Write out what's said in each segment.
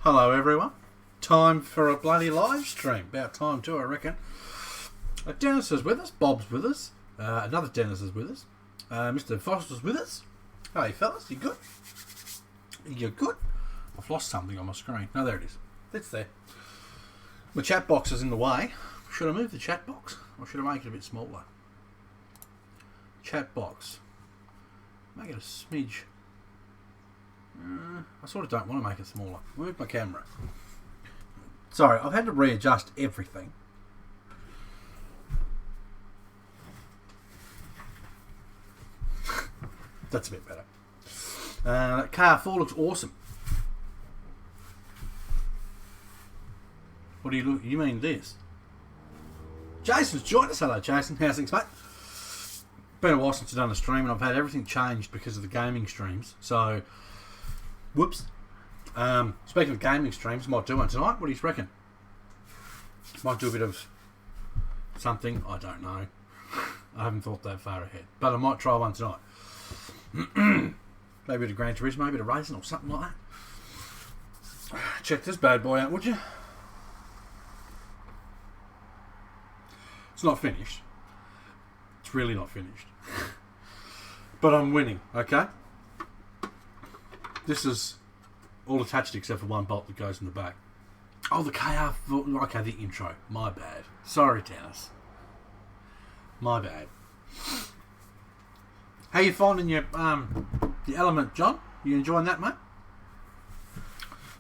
Hello everyone. Time for a bloody live stream. About time too, I reckon. Dennis is with us. Bob's with us. Another Dennis is with us. Mr. Foster's with us. Hey fellas, you good? You good? I've lost something on my screen. No, there it is. It's there. My chat box is in the way. Should I move the chat box? Or should I make it a bit smaller? Chat box. Make it a smidge. I sort of don't want to make it smaller. Move my camera. Sorry, I've had to readjust everything. That's a bit better. Car 4 looks awesome. What do you look? You mean this? Jason's joined us. Hello, Jason. How's things, mate? Been a while since I've done a stream, and I've had everything changed because of the gaming streams. So, whoops. Speaking of gaming streams, might do one tonight. What do you reckon? Might do a bit of something. I don't know. I haven't thought that far ahead, but I might try one tonight. Maybe a bit of Gran Turismo, maybe a bit of racing or something like that. Check this bad boy out, would you? It's not finished. It's really not finished. But I'm winning, okay? This is all attached except for one bolt that goes in the back. Oh, the KR... Okay, the intro. My bad. Sorry, Dennis. My bad. How you finding your element, John? You enjoying that, mate?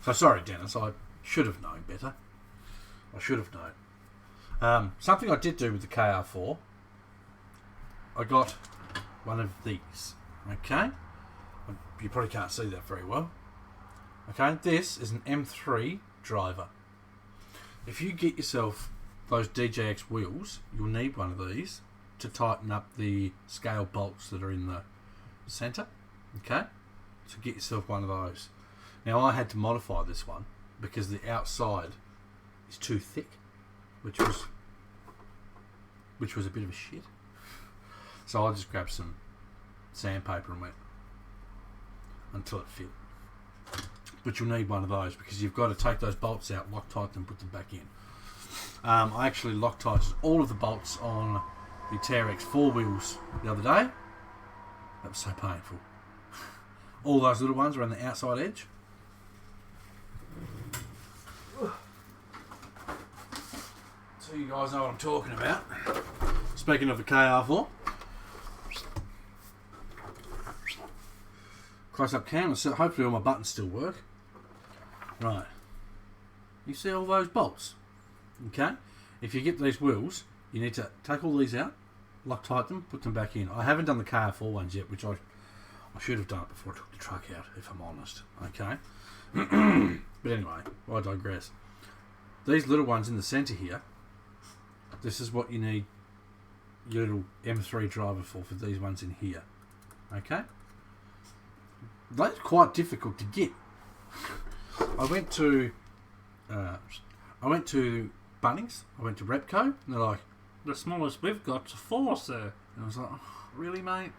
So sorry, Dennis. I should have known better. I should have known. Something I did do with the KR4. I got one of these. Okay? You probably can't see that very well. Okay? This is an M3 driver. If you get yourself those DJX wheels, you'll need one of these to tighten up the scale bolts that are in the centre. Okay? So get yourself one of those. Now I had to modify this one because the outside is too thick, which was a bit of a shit. So I just grabbed some sandpaper and went until it fit. But you'll need one of those because you've got to take those bolts out, Loctite them, put them back in. I actually Loctited all of the bolts on the TRX 4 wheels the other day. That was so painful. All those little ones around the outside edge. So you guys know what I'm talking about. Speaking of the KR4. Close up camera, so hopefully all my buttons still work. Right. You see all those bolts? Okay? If you get these wheels, you need to take all these out, Loctite them, put them back in. I haven't done the KR4 ones yet, which I should have done it before I took the truck out, if I'm honest. Okay? But anyway, I digress. These little ones in the centre here, this is what you need your little M3 driver for these ones in here. Okay? They're quite difficult to get. I went to Bunnings, I went to Repco, and they're like, the smallest we've got's a 4, sir. And I was like, oh, really, mate?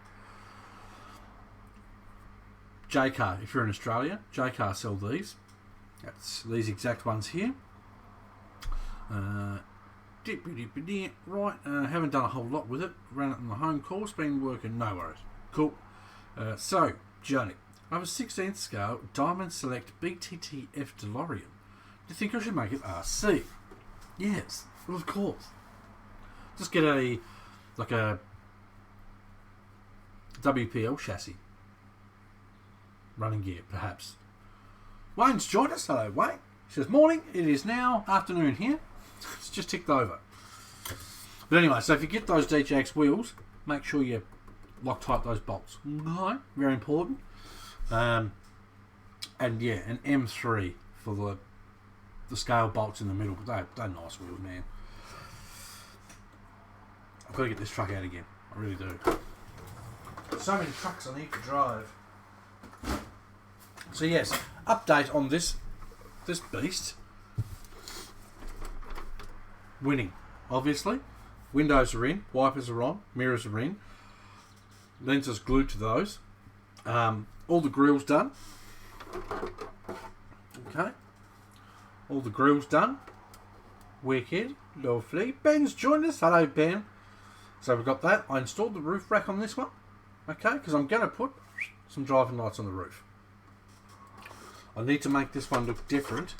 J-Car, if you're in Australia, J-Car sell these. That's these exact ones here. Right, haven't done a whole lot with it. Ran it on the home course, been working, no worries. Cool. So, Johnny, I have a 16th scale Diamond Select BTTF DeLorean. Do you think I should make it RC? Yes, well, of course. Just get a WPL chassis. Running gear, perhaps. Wayne's joined us. Hello, Wayne. He says, morning. It is now afternoon here. It's just ticked over. But anyway, so if you get those DJX wheels, make sure you Loctite those bolts. Okay, very important. And yeah, an M3 for the scale bolts in the middle. They're nice wheels, man. I've got to get this truck out again. I really do. So many trucks I need to drive. So yes, update on this beast. Winning, obviously. Windows are in, wipers are on, mirrors are in. Lenses glued to those. All the grills done. Okay. All the grills done. Wicked. Lovely. Ben's joined us. Hello, Ben. So we've got that. I installed the roof rack on this one. Okay, because I'm going to put some driving lights on the roof. I need to make this one look different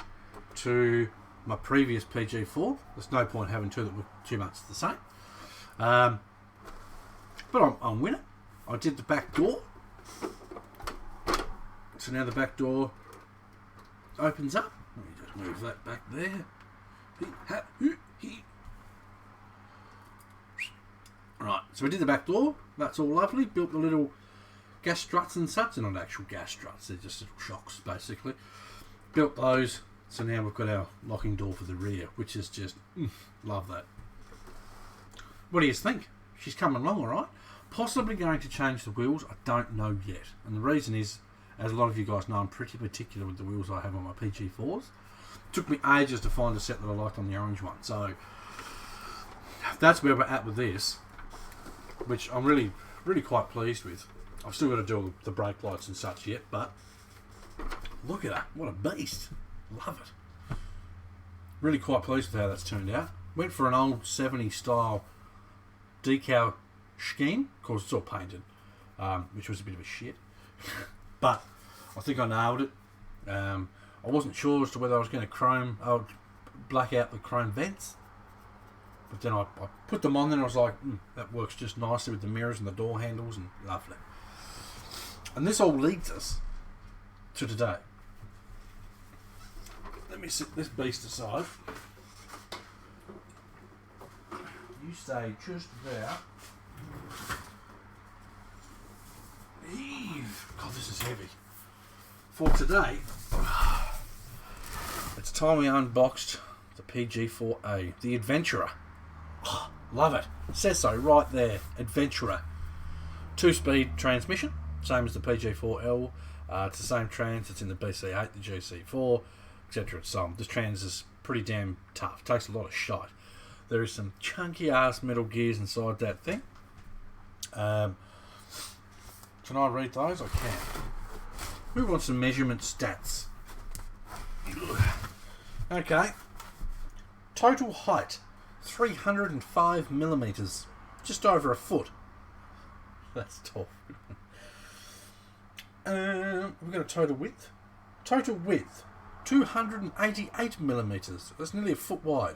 to my previous PG4. There's no point having two that look too much the same. But I'm winning. I did the back door. So now the back door opens up. Let me just move that back there. Right, so we did the back door. That's all lovely. Built the little gas struts and such. They're not actual gas struts. They're just little shocks, basically. Built those. So now we've got our locking door for the rear, which is just, love that. What do you think? She's coming along all right. Possibly going to change the wheels. I don't know yet. And the reason is, as a lot of you guys know, I'm pretty particular with the wheels I have on my PG4s. Took me ages to find a set that I liked on the orange one. So that's where we're at with this, which I'm really, really quite pleased with. I've still got to do all the brake lights and such yet, but look at that. What a beast. Love it. Really quite pleased with how that's turned out. Went for an old 70s style decal scheme. Of course, it's all painted, which was a bit of a shit. But I think I nailed it. I wasn't sure as to whether I was going to black out the chrome vents. But then I put them on, and I was like, that works just nicely with the mirrors and the door handles, and lovely. And this all leads us to today. Let me set this beast aside. You stay just there. God, this is heavy. For today, it's time we unboxed the PG4A, the Adventurer. Oh, love it. It says so right there, Adventurer. 2-speed transmission, same as the PG4L. It's the same trans. It's in the BC8, the GC4, etc. and so on. This trans is pretty damn tough. Takes a lot of shite. There is some chunky ass metal gears inside that thing. Can I read those? I can. Who wants some measurement stats? Okay. Total height, 305 millimeters. Just over a foot. That's tough. We've got a total width. Total width, 288 millimeters. That's nearly a foot wide.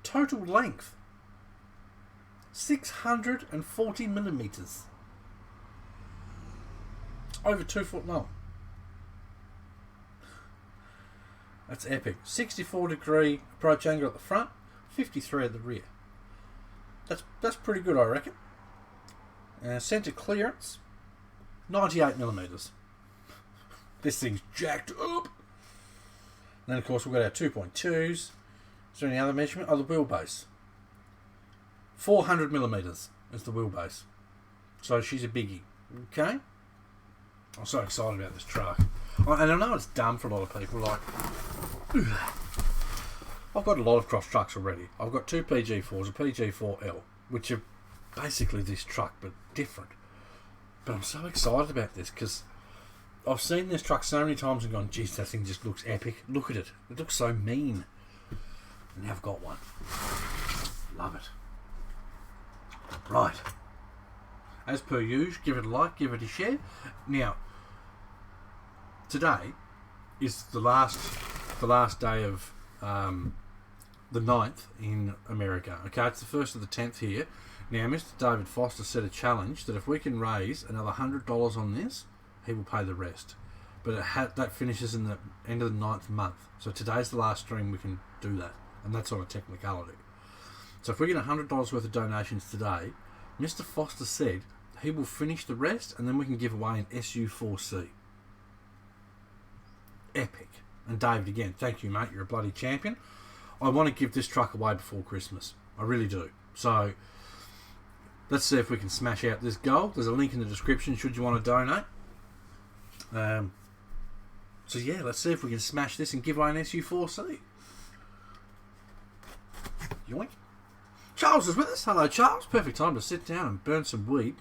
Total length, 640 millimeters. Over 2 foot long. That's epic. 64-degree approach angle at the front, 53 at the rear. That's pretty good, I reckon. Centre clearance, 98 millimeters. This thing's jacked up. And then, of course, we've got our 2.2s. Is there any other measurement? Oh, the wheelbase. 400 millimeters is the wheelbase. So she's a biggie. Okay? I'm so excited about this truck. And I know it's dumb for a lot of people. Like, I've got a lot of cross trucks already. I've got 2 PG4s, a PG4L, which are basically this truck, but different. But I'm so excited about this because I've seen this truck so many times and gone, geez, that thing just looks epic. Look at it. It looks so mean. And now I've got one. Love it. Right. As per usual, give it a like, give it a share. Now, today is the last day of the 9th in America. Okay, it's the 1st of the 10th here. Now, Mr. David Foster set a challenge that if we can raise another $100 on this, he will pay the rest. But that finishes in the end of the 9th month. So today's the last stream we can do that. And that's on a technicality. So if we get $100 worth of donations today, Mr. Foster said he will finish the rest and then we can give away an SU4C. Epic. And David, again, thank you, mate. You're a bloody champion. I want to give this truck away before Christmas. I really do. So let's see if we can smash out this goal. There's a link in the description should you want to donate. So yeah, let's see if we can smash this and give away an SU4C. Yoink. Charles is with us. Hello, Charles. Perfect time to sit down and burn some weed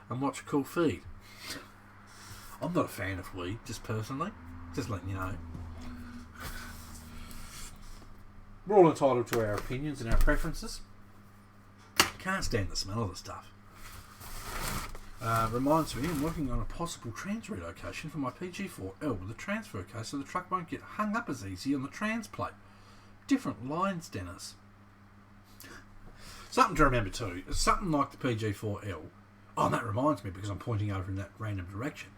and watch a cool feed. I'm not a fan of weed, just personally. Just letting you know. We're all entitled to our opinions and our preferences. Can't stand the smell of the stuff. Reminds me, I'm working on a possible trans relocation for my PG4L with a transfer case so the truck won't get hung up as easy on the trans plate. Different lines, Dennis. Something to remember too, it's something like the PG4L. Oh, and that reminds me, because I'm pointing over in that random direction.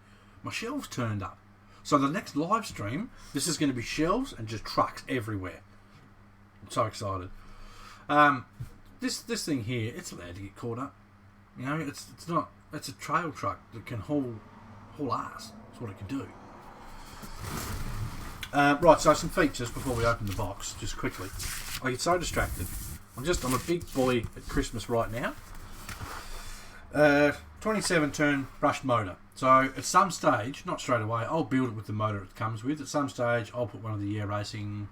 My shelves turned up. So the next live stream, this is going to be shelves and just trucks everywhere. I'm so excited. This thing here, it's allowed to get caught up. You know, it's a trail truck that can haul ass. That's what it can do. Right, so some features before we open the box, just quickly. I get so distracted. I'm a big boy at Christmas right now. 27 turn brushed motor. So at some stage, not straight away, I'll build it with the motor it comes with. At some stage, I'll put one of the Year Racing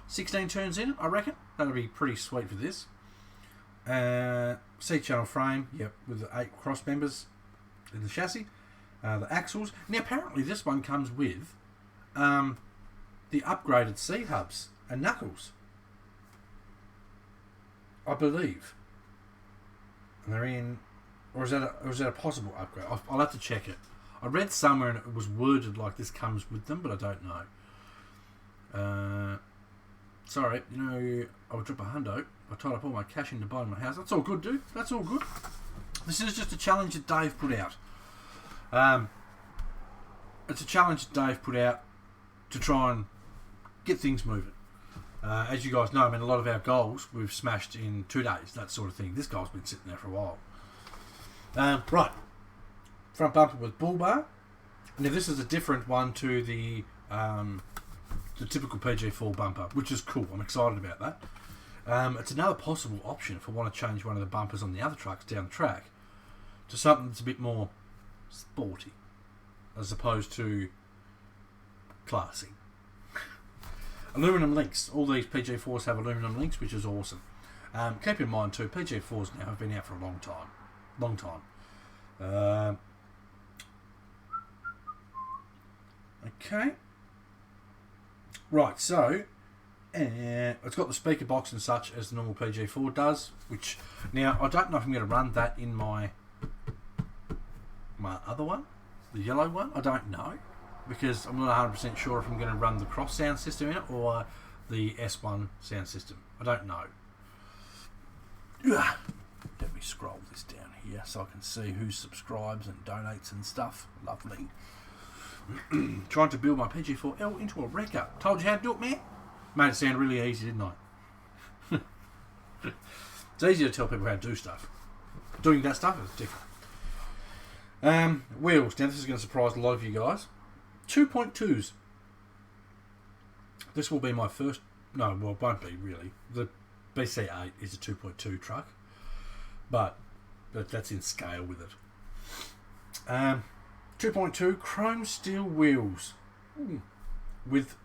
16 turns in it, I reckon. That'll be pretty sweet for this. C-channel frame, yep, with the 8 cross members in the chassis. The axles. Now apparently this one comes with the upgraded seat hubs and knuckles, I believe. And they're in, or is that a possible upgrade? I'll have to check it. I read somewhere and it was worded like this comes with them, but I don't know. Sorry, you know, I would drop a hundo. I tied up all my cash in the bottom of my house. That's all good, dude. That's all good. This is just a challenge that Dave put out. It's a challenge that Dave put out to try and get things moving. As you guys know, I mean, a lot of our goals we've smashed in 2 days, that sort of thing. This goal's been sitting there for a while. Right. Front bumper with bull bar. Now, this is a different one to the typical PG4 bumper, which is cool. I'm excited about that. It's another possible option if I want to change one of the bumpers on the other trucks down the track to something that's a bit more sporty as opposed to classy. Aluminum links. All these PG4s have aluminum links, which is awesome. Keep in mind too, PG4s now have been out for a long time. Okay. Right, so it's got the speaker box and such as the normal PG4 does, which now I don't know if I'm going to run that in my other one, the yellow one. I don't know, because I'm not 100% sure if I'm going to run the cross sound system in it or the S1 sound system. I don't know. Let me scroll this down here so I can see who subscribes and donates and stuff. Lovely. Trying to build my PG4L into a wrecker. Told you how to do it, man. Made it sound really easy, didn't I? It's easier to tell people how to do stuff. Doing that stuff is different. Wheels. Now this is going to surprise a lot of you guys. 2.2s. This will be my first... No, well, it won't be really. The BCRC is a 2.2 truck. But that's in scale with it. 2.2 chrome steel wheels. With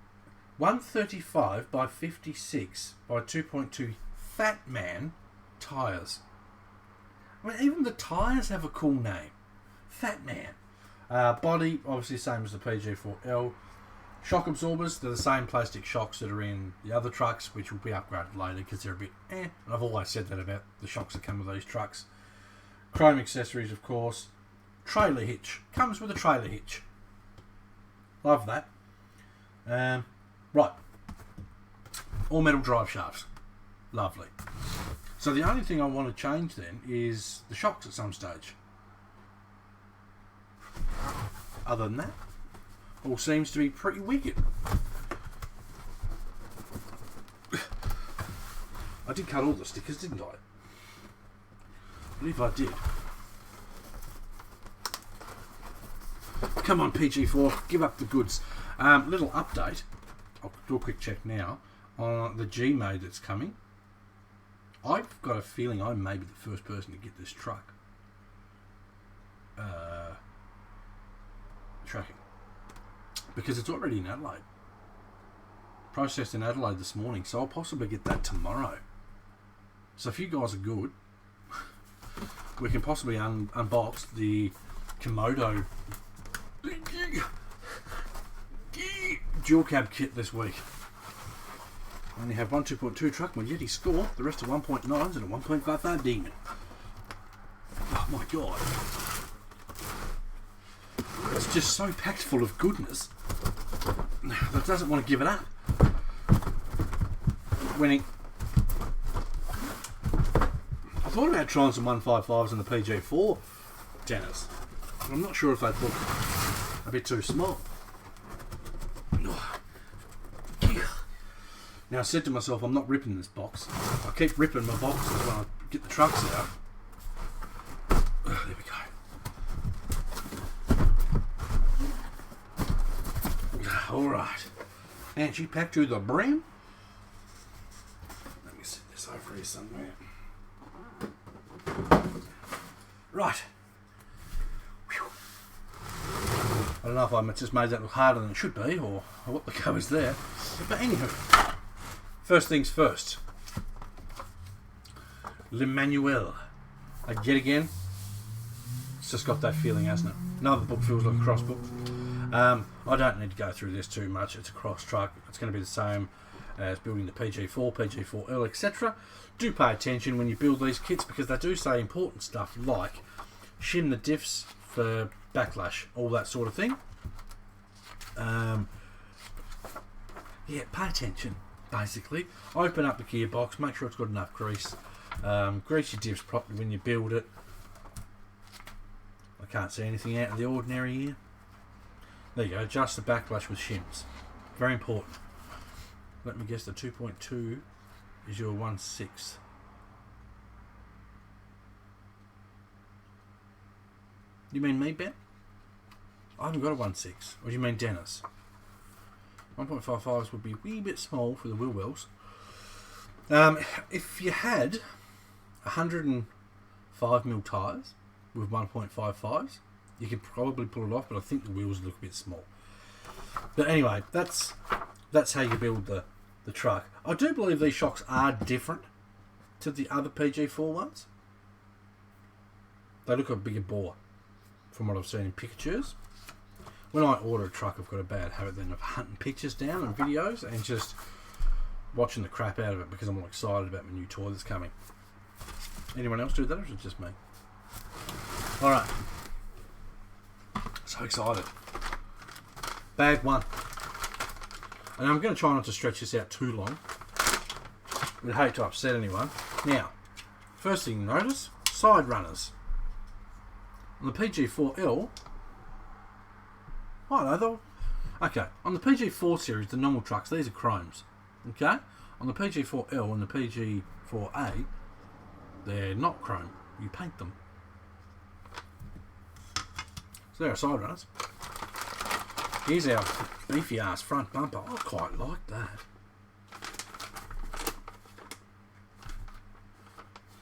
135 by 56 by 2.2 Fat Man tyres. I mean, even the tyres have a cool name. Fat Man. Body, obviously same as the PG4L. Shock absorbers, they're the same plastic shocks that are in the other trucks, which will be upgraded later because they're a bit And I've always said that about the shocks that come with these trucks. Chrome accessories, of course. Trailer hitch. Comes with a trailer hitch. Love that. Right. All metal drive shafts. Lovely. So the only thing I want to change then is the shocks at some stage. Other than that, all seems to be pretty wicked. I did cut all the stickers, didn't I? I believe I did. Come on, PG4, give up the goods. Little update. I'll do a quick check now on the G-Made that's coming. I've got a feeling I may be the first person to get this truck. Tracking. Because it's already in Adelaide. Processed in Adelaide this morning, so I'll possibly get that tomorrow. So if you guys are good, we can possibly unbox the Komodo dual cab kit this week. I only have one 2.2 truck, my Yeti Score, the rest are 1.9s and a 1.55 Demon. Oh my god. It's just so packed full of goodness that it doesn't want to give it up. I thought about trying some 155s in the PG4, Dennis. I'm not sure if they'd look a bit too small. Now I said to myself, I'm not ripping this box. I keep ripping my boxes when I get the trucks out. There we go. Alright. And she packed to the brim. Let me set this over here somewhere. Right. Whew. I don't know if I just made that look harder than it should be, or what the go is there. But anywho. First things first. L'Emmanuel. Yet again, it's just got that feeling, hasn't it? Another book feels like a cross book. I don't need to go through this too much. It's a cross truck. It's going to be the same as building the PG4, PG4L, etc. Do pay attention when you build these kits because they do say important stuff like shim the diffs for backlash, all that sort of thing. Yeah, pay attention. Basically, open up the gearbox, make sure it's got enough grease, grease your diffs properly when you build it. I can't see anything out of the ordinary here. There you go, adjust the backlash with shims. Very important. Let me guess, the 2.2 is your 1/6. You mean me, Ben? I haven't got a 1/6. Or do you mean Dennis? 1.55s would be a wee bit small for the wheel wells. If you had 105mm tyres with 1.55s, you could probably pull it off, but I think the wheels look a bit small. But anyway, that's how you build the truck. I do believe these shocks are different to the other PG4 ones. They look a bigger bore from what I've seen in pictures. When I order a truck, I've got a bad habit then of hunting pictures down and videos and just watching the crap out of it because I'm all excited about my new toy that's coming. Anyone else do that, or is it just me? Alright. So excited. Bag one. And I'm going to try not to stretch this out too long. We'd hate to upset anyone. Now, first thing you notice, side runners. On the PG4L, okay, on the PG4 series, the normal trucks, these are chromes. Okay? On the PG4L and the PG4A, they're not chrome. You paint them. So there are side runners. Here's our beefy ass front bumper. I quite like that.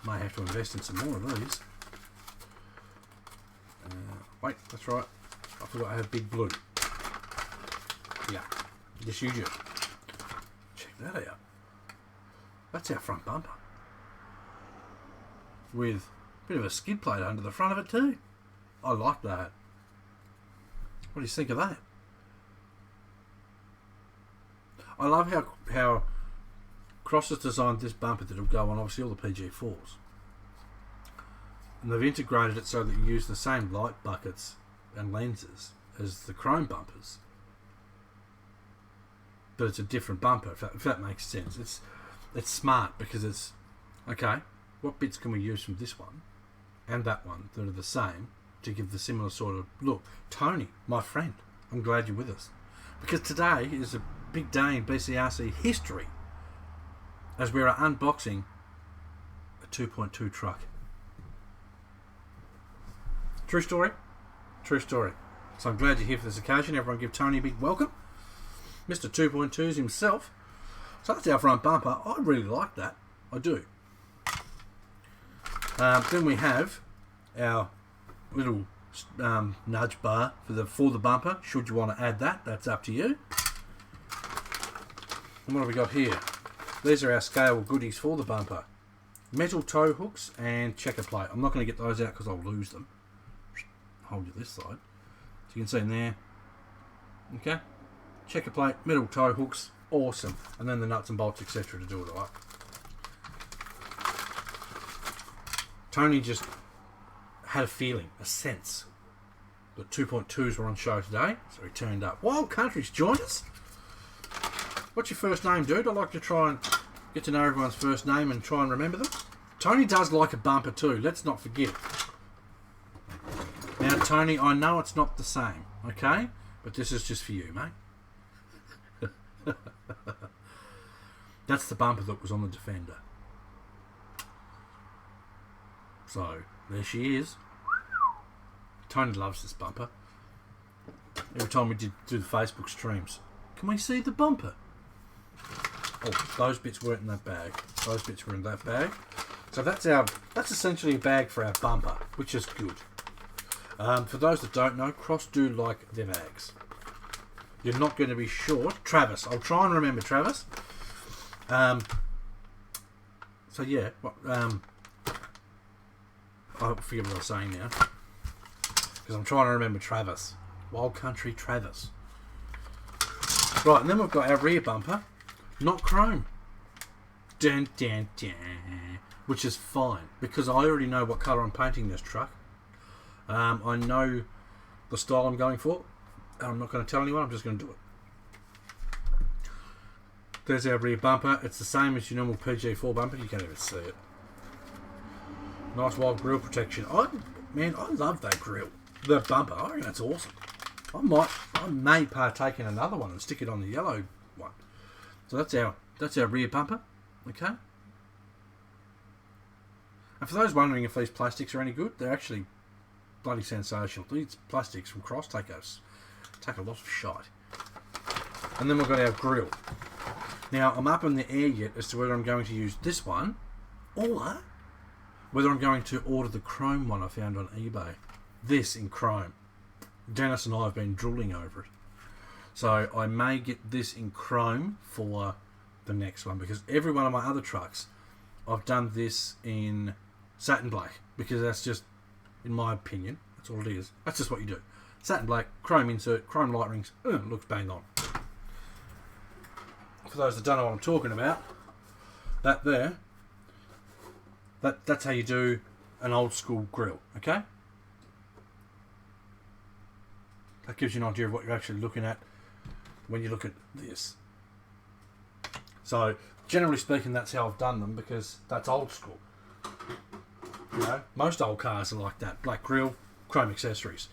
May have to invest in some more of these. Wait, that's right. I forgot I have big blue. Yeah, just use it. Check that out. That's our front bumper. With a bit of a skid plate under the front of it too. I like that. What do you think of that? I love how Cross has designed this bumper that will go on obviously all the PG4s. And they've integrated it so that you use the same light buckets and lenses as the chrome bumpers. But it's a different bumper, if that makes sense. It's smart because it's, okay, what bits can we use from this one and that one that are the same to give the similar sort of look? Tony, my friend, I'm glad you're with us. Because today is a big day in BCRC history as we are unboxing a 2.2 truck. True story? True story. So I'm glad you're here for this occasion. Everyone give Tony a big welcome. Mr. 2.2s himself. So that's our front bumper. I really like that. I do. Then we have our little nudge bar for the bumper. Should you want to add that, that's up to you. And what have we got here? These are our scale goodies for the bumper. Metal tow hooks and checker plate. I'm not going to get those out because I'll lose them. Hold you this side. So you can see in there. Okay. checker plate, metal tow hooks, awesome. And then the nuts and bolts, etc. to do it all up. Tony just had a feeling, a sense, that 2.2s were on show today, so he turned up. Wild Country's joined us. What's your first name, dude? I'd like to try and get to know everyone's first name and try and remember them. Tony does like a bumper too, let's not forget. Now, Tony, I know it's not the same, okay? But this is just for you, mate. That's the bumper that was on the Defender. So, there she is. Tony loves this bumper. Every time we do the Facebook streams. Can we see the bumper? Oh, those bits weren't in that bag. Those bits were in that bag. So that's essentially a bag for our bumper, which is good. For those that don't know, Cross do like their bags. You're not going to be short. Travis. I'll try and remember Travis. So yeah, I forget what I was saying now. Because I'm trying to remember Travis. Wild Country Travis. Right, and then we've got our rear bumper. Not chrome. Dun, dun, dun. Which is fine. Because I already know what colour I'm painting this truck. I know the style I'm going for. I'm not going to tell anyone. I'm just going to do it. There's our rear bumper. It's the same as your normal PG4 bumper. You can't even see it. Nice wild grille protection. I love that grille. The bumper. I reckon that's awesome. I may partake in another one and stick it on the yellow one. So that's our rear bumper. Okay. And for those wondering if these plastics are any good, they're actually bloody sensational. These plastics from Cross take a lot of shite. And then we've got our grille. Now I'm up in the air yet as to whether I'm going to use this one or whether I'm going to order the chrome one I found on eBay. This in chrome. Dennis and I have been drooling over it. So I may get this in chrome for the next one, because every one of my other trucks I've done this in satin black, because that's just, in my opinion, that's all it is. That's just what you do. Satin black, chrome insert, chrome light rings, looks bang on. For those that don't know what I'm talking about, that's how you do an old school grill, okay? That gives you an idea of what you're actually looking at when you look at this. So, generally speaking, that's how I've done them, because that's old school. You know, most old cars are like that. Black grille, chrome accessories.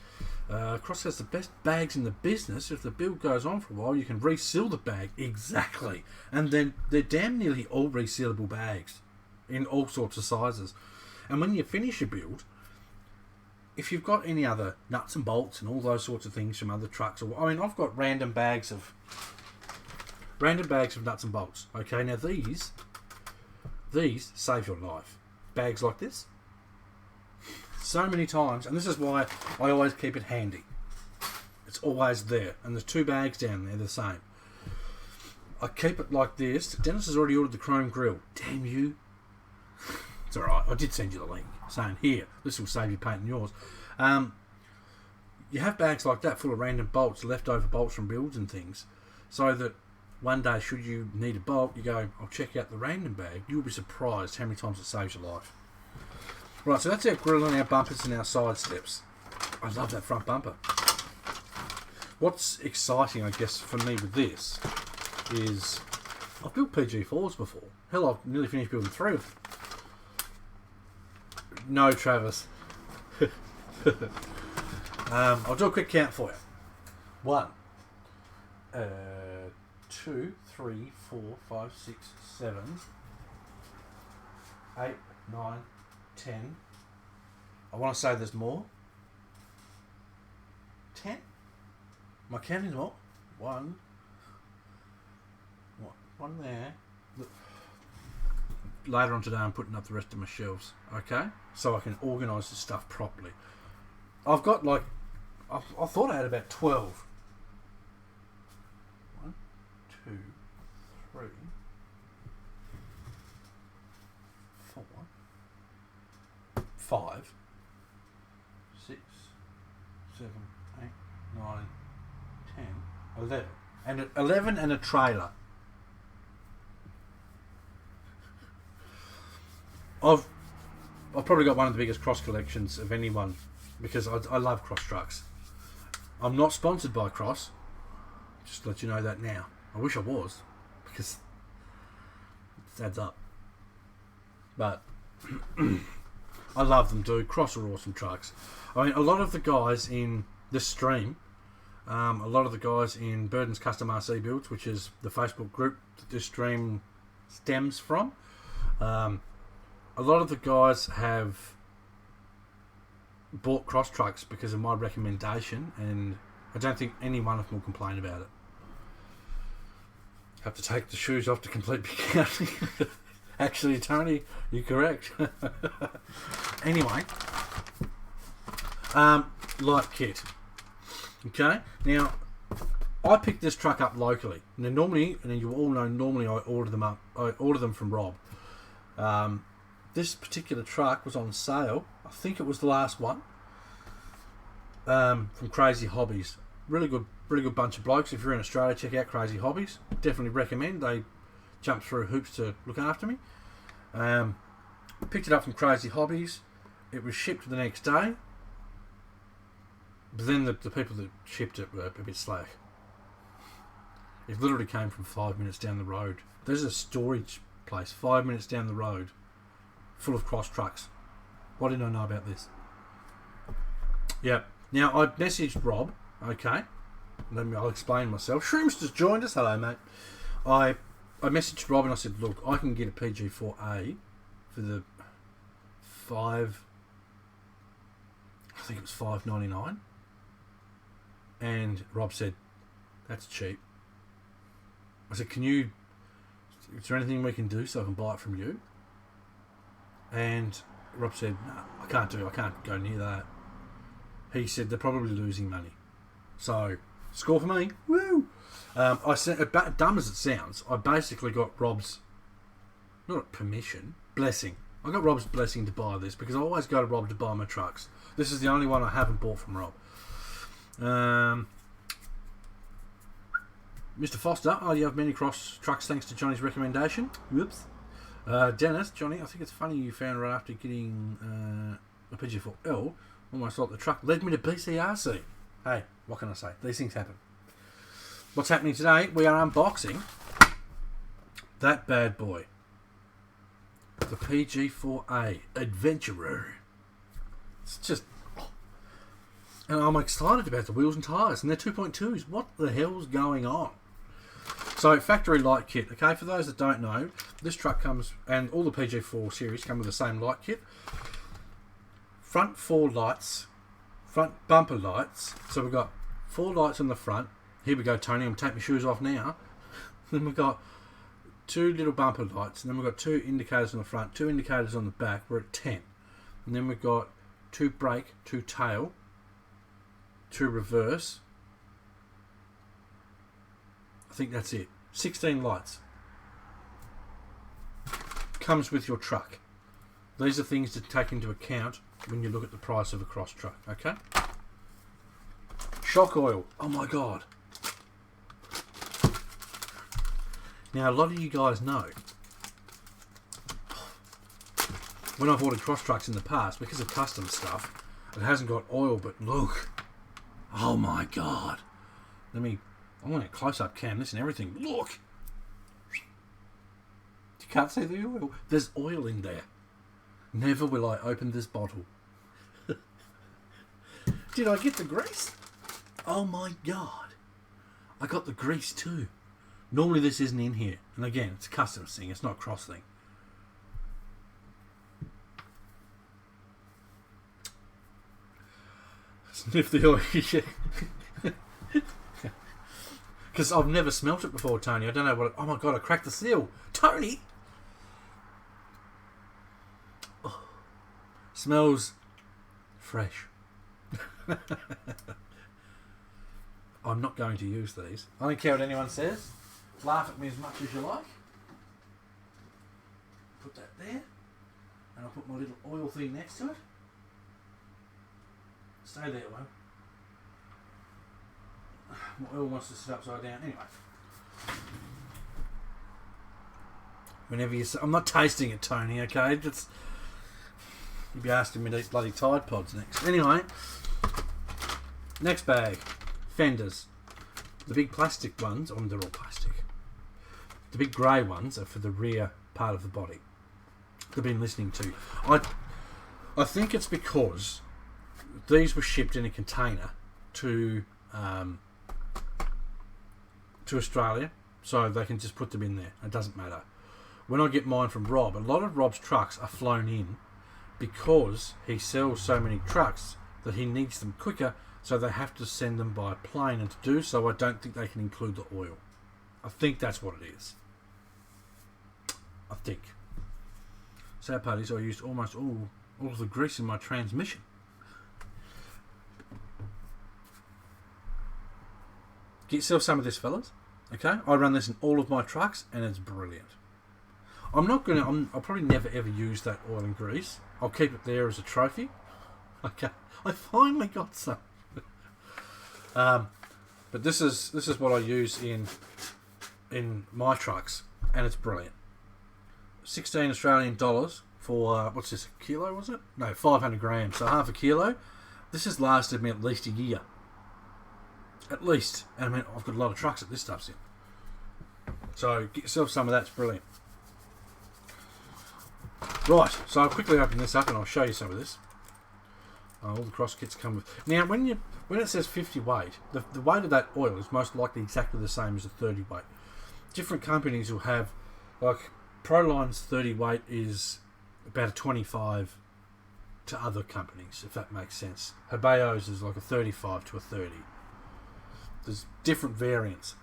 Cross has the best bags in the business. If the build goes on for a while, you can reseal the bag. Exactly. And then they're damn nearly all resealable bags in all sorts of sizes. And when you finish a build, if you've got any other nuts and bolts and all those sorts of things from other trucks, I've got random bags of nuts and bolts. Okay, now these save your life. Bags like this. So many times, and this is why I always keep it handy. It's always there, and there's 2 bags down there the same. I keep it like this. Dennis has already ordered the chrome grill. Damn you. It's alright, I did send you the link saying, here, this will save you painting yours. You have bags like that full of random bolts, leftover bolts from builds and things, so that one day, should you need a bolt, you go, I'll check out the random bag. You'll be surprised how many times it saves your life. Right, so that's our grill and our bumpers and our side steps. I love that front bumper. What's exciting, I guess, for me with this is I've built PG4s before. Hell, I've nearly finished building 3 of them. No, Travis. I'll do a quick count for you. 1, 2, 3, 4, 5, 6, 7, 8, 9, 10. I want to say there's more. 10? Am I counting them all? 1 there. Later on today I'm putting up the rest of my shelves, okay? So I can organise this stuff properly. I've got like, I thought I had about 12. 1, 2, 3, 4, 5, 6, 7, 8, 9, 10, 11. and 11 and a trailer. I've probably got one of the biggest cross collections of anyone because I love cross trucks. I'm not sponsored by Cross. Just to let you know that now. I wish I was because it adds up. But I love them, dude. Cross are awesome trucks. I mean, a lot of the guys in this stream, a lot of the guys in Burden's Custom RC Builds, which is the Facebook group that this stream stems from, a lot of the guys have bought cross trucks because of my recommendation, and I don't think any one of them will complain about it. Have to take the shoes off to complete big counting. Actually, Tony, you're correct. Anyway, light kit. Okay, now I picked this truck up locally. Now normally, and you all know, normally I order them up. I order them from Rob. This particular truck was on sale. I think it was the last one. From Crazy Hobbies. Really good bunch of blokes. If you're in Australia, check out Crazy Hobbies. Definitely recommend. They jump through hoops to look after me. Picked it up from Crazy Hobbies. It was shipped the next day. But then the people that shipped it were a bit slack. It literally came from 5 minutes down the road. There's a storage place 5 minutes down the road full of cross trucks. Why didn't I know about this? Yep. Now, I messaged Rob. Okay. I'll explain myself. Shrooms just joined us. Hello, mate. I messaged Rob and I said, look, I can get a PG4A for the I think it was $5.99. And Rob said, that's cheap. I said, is there anything we can do so I can buy it from you? And Rob said, no, I can't go near that. He said, they're probably losing money. So, score for me. Woo! I said, dumb as it sounds, I basically got Rob's, not permission, blessing. I got Rob's blessing to buy this because I always go to Rob to buy my trucks. This is the only one I haven't bought from Rob. Mr. Foster, you have many cross trucks thanks to Johnny's recommendation. Whoops. Dennis, Johnny, I think it's funny you found right after getting a PG4L, almost like the truck led me to BCRC. Hey, what can I say? These things happen. What's happening today? We are unboxing that bad boy. The PG4A Adventurer. It's just... And I'm excited about the wheels and tyres, and they're 2.2s. What the hell's going on? So, factory light kit. Okay, for those that don't know, this truck comes, and all the PG4 series come with the same light kit. Front 4 lights, front bumper lights. So we've got 4 lights on the front. Here we go, Tony. I'm taking my shoes off now. Then we've got 2 little bumper lights, and then we've got 2 indicators on the front, 2 indicators on the back. We're at 10. And then we've got 2 brake, 2 tail, 2 reverse. I think that's it. 16 lights. Comes with your truck. These are things to take into account when you look at the price of a cross truck, okay? Shock oil. Oh my god. Now, a lot of you guys know, when I've ordered cross trucks in the past, because of custom stuff, it hasn't got oil, but look. Oh my god. I'm going to close up cam this and everything. Look! You can't see the oil. There's oil in there. Never will I open this bottle. Did I get the grease? Oh my god. I got the grease too. Normally this isn't in here. And again, it's a custom thing. It's not a cross thing. Sniff the oil. Because I've never smelt it before, Tony. I don't know what it... Oh my god, I cracked the seal. Tony! Oh, smells fresh. I'm not going to use these. I don't care what anyone says. Laugh at me as much as you like. Put that there. And I'll put my little oil thing next to it. Stay there, one. My oil wants to sit upside down. Anyway. Whenever you say, I'm not tasting it, Tony, okay? Just, you'd be asking me to eat bloody Tide Pods next. Anyway. Next bag. Fenders. The big plastic ones, they're all plastic. The big grey ones are for the rear part of the body. They've been listening to. I think it's because these were shipped in a container to Australia, so they can just put them in there. It doesn't matter. When I get mine from Rob, a lot of Rob's trucks are flown in because he sells so many trucks that he needs them quicker, so they have to send them by plane, and to do so I don't think they can include the oil. I think that's what it is. I think. Sad part is I used almost all of the grease in my transmission. Get yourself some of this, fellas. Okay? I run this in all of my trucks and it's brilliant. I'll probably never ever use that oil and grease. I'll keep it there as a trophy. Okay. I finally got some. But this is what I use in my trucks, and it's brilliant. 16 Australian dollars for what's this, a kilo, was it? No, 500 grams, so half a kilo. This has lasted me at least a year. At least. And I mean, I've got a lot of trucks that this stuff's in. So get yourself some of that, it's brilliant. Right, so I'll quickly open this up and I'll show you some of this. All the cross kits come with. Now, when it says 50 weight, the weight of that oil is most likely exactly the same as a 30 weight. Different companies will have, like, Proline's 30 weight is about a 25 to other companies, if that makes sense. Habeo's is like a 35 to a 30. There's different variants.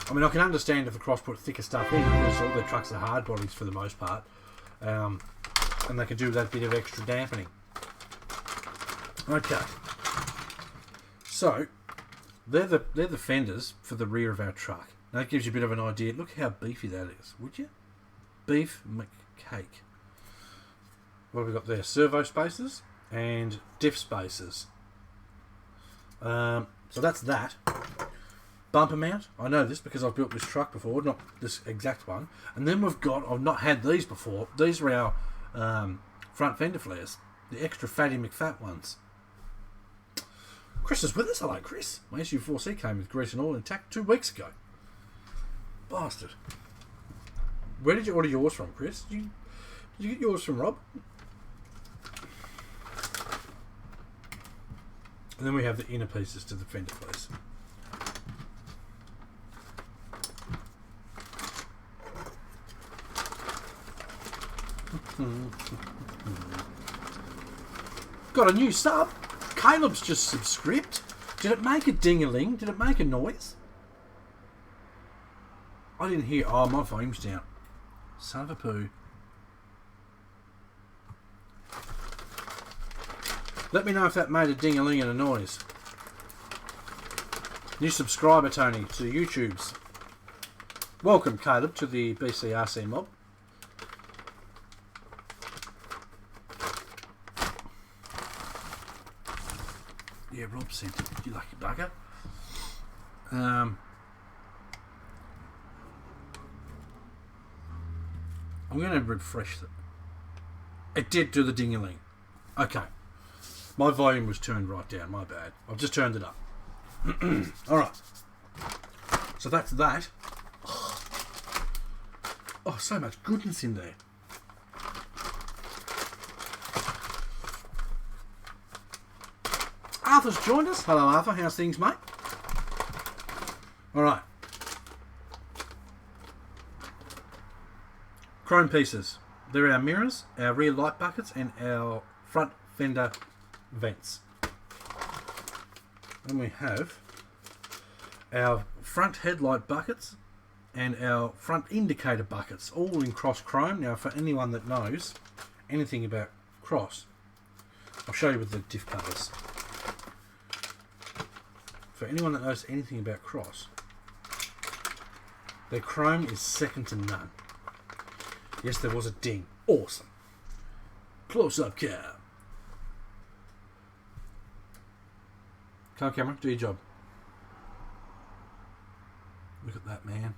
I mean, I can understand if the cross put thicker stuff in because all their trucks are hard bodies for the most part, and they can do that bit of extra dampening. Okay, so they're the fenders for the rear of our truck. Now that gives you a bit of an idea. Look how beefy that is, would you? Beef McCake. What have we got there? Servo spacers and diff spacers. So that's that. Bumper mount. I know this because I've built this truck before, not this exact one. And then we've got, I've not had these before. These are our front fender flares, the extra fatty McFat ones. Chris is with us. Hello, Chris. My SU4C came with grease and oil intact 2 weeks ago. Bastard. Where did you order yours from, Chris? Did you get yours from Rob? And then we have the inner pieces to the fender flares. Got a new sub. Caleb's just subscribed. Did it make a ding-a-ling? Did it make a noise? I didn't hear. Oh, my volume's down. Son of a poo. Let me know if that made a ding-a-ling and a noise. New subscriber, Tony, to YouTube's. Welcome, Caleb, to the BCRC mob. Yeah, Rob sent it. You lucky bugger. I'm going to refresh it. It did do the ding-a-ling. Okay. My volume was turned right down. My bad. I've just turned it up. Alright. So that's that. Oh, so much goodness in there. Arthur's joined us. Hello, Arthur. How's things, mate? Alright. Chrome pieces. They're our mirrors, our rear light buckets, and our front fender vents. Then we have our front headlight buckets and our front indicator buckets, all in cross chrome. Now, for anyone that knows anything about cross, I'll show you with the diff covers. For anyone that knows anything about cross, their chrome is second to none. Yes, there was a ding. Awesome. Close up cam. Come on, camera, do your job. Look at that, man.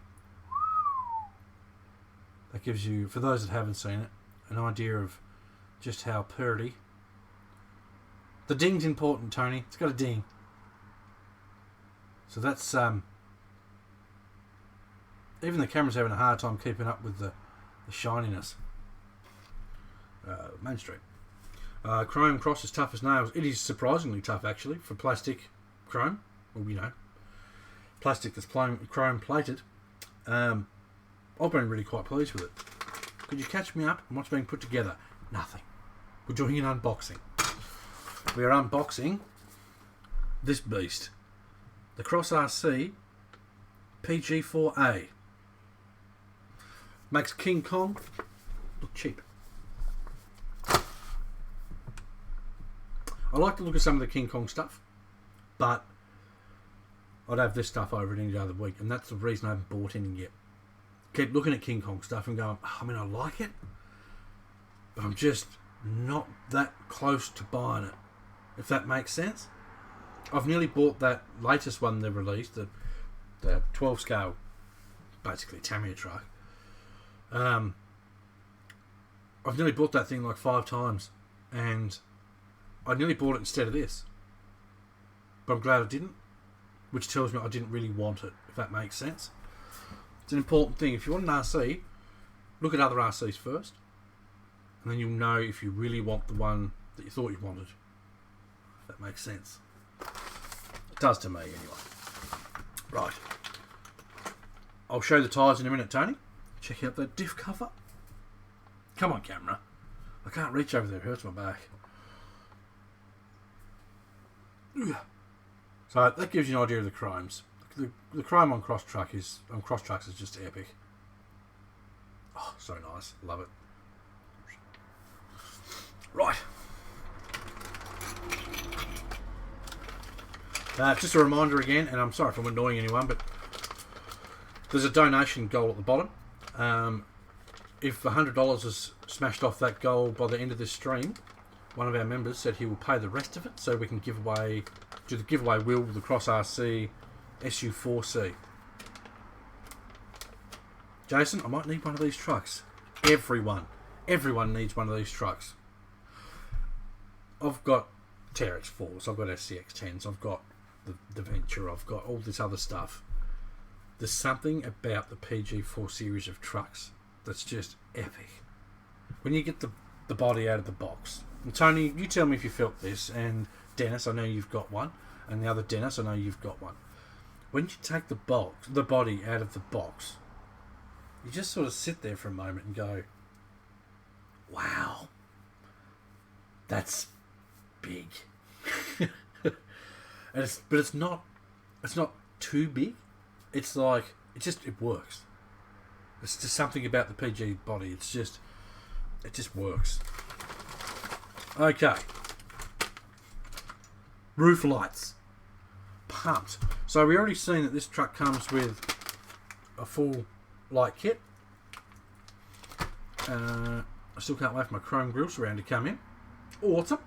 That gives you, for those that haven't seen it, an idea of just how pretty. The ding's important, Tony. It's got a ding. So that's even the camera's having a hard time keeping up with the shininess. Main Street. Chrome cross is tough as nails. It is surprisingly tough, actually, for plastic chrome. Well, you know, plastic that's chrome plated. I've been really quite pleased with it. Could you catch me up on what's being put together? Nothing. We're doing an unboxing. We are unboxing this beast. The Cross RC PG4A. Makes King Kong look cheap. I like the look of some of the King Kong stuff, but I'd have this stuff over it any day of the week, and that's the reason I haven't bought any yet. Keep looking at King Kong stuff and going, I mean, I like it, but I'm just not that close to buying it, if that makes sense. I've nearly bought that latest one they released, the 12 scale, basically Tamiya truck. I've nearly bought that thing like 5 times, and I nearly bought it instead of this, but I'm glad I didn't, which tells me I didn't really want it, if that makes sense. It's an important thing. If you want an RC, look at other RCs first, and then you'll know if you really want the one that you thought you wanted. If that makes sense. It does to me, anyway. Right. I'll show the tyres in a minute, Tony. Check out that diff cover. Come on, camera. I can't reach over there. It hurts my back. So that gives you an idea of the chromes. The chrome on cross trucks is just epic. Oh, so nice. Love it. Right. Just a reminder again, and I'm sorry if I'm annoying anyone, but there's a donation goal at the bottom. If $100 is smashed off that goal by the end of this stream, one of our members said he will pay the rest of it so we can do the giveaway wheel with the Cross RC SU4C. Jason, I might need one of these trucks. Everyone needs one of these trucks. I've got TRX4s, I've got SCX10s, I've got the Venture, I've got all this other stuff. There's something about the PG4 series of trucks that's just epic. When you get the body out of the box. And Tony, you tell me if you felt this, and Dennis, I know you've got one, and the other Dennis, I know you've got one. When you take the body out of the box, you just sort of sit there for a moment and go, wow, that's big. But it's not too big. It's like, it works. It's just something about the PG body. It just works. Okay. Roof lights. Pumped. So we already seen that this truck comes with a full light kit. I still can't wait for my chrome grille surround to come in. Awesome.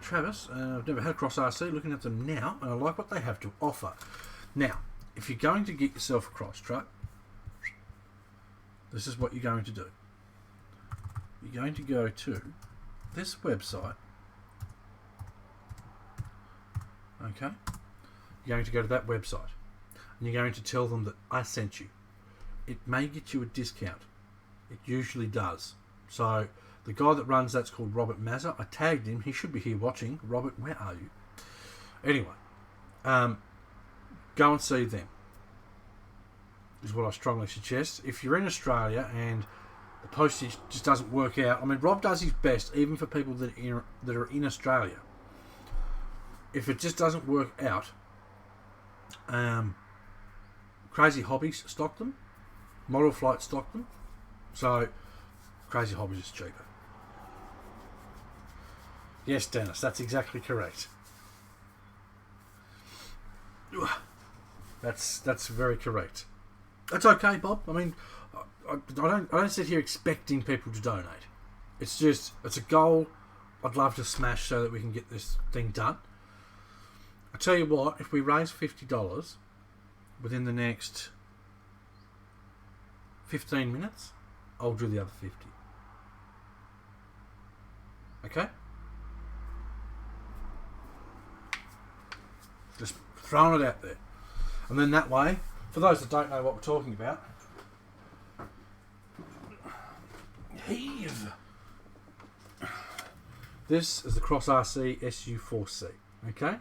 Travis, I've never had a Cross RC, looking at them now, and I like what they have to offer. Now, if you're going to get yourself a cross truck, this is what you're going to do. You're going to go to this website. Okay? You're going to go to that website, and you're going to tell them that I sent you. It may get you a discount. It usually does. So, the guy that runs that's called Robert Mazza. I tagged him. He should be here watching. Robert, where are you? Anyway, go and see them, is what I strongly suggest. If you're in Australia and the postage just doesn't work out, I mean, Rob does his best, even for people that are in Australia. If it just doesn't work out, Crazy Hobbies stock them, Model Flight stock them, so Crazy Hobbies is cheaper. Yes, Dennis, that's exactly correct. That's very correct. That's okay, Bob. I mean, I don't sit here expecting people to donate. It's a goal I'd love to smash so that we can get this thing done. I tell you what, if we raise $50 within the next 15 minutes, I'll do the other 50. Okay? Just throwing it out there. And then that way, for those that don't know what we're talking about, heave. This is the Cross RC SU4C. Okay?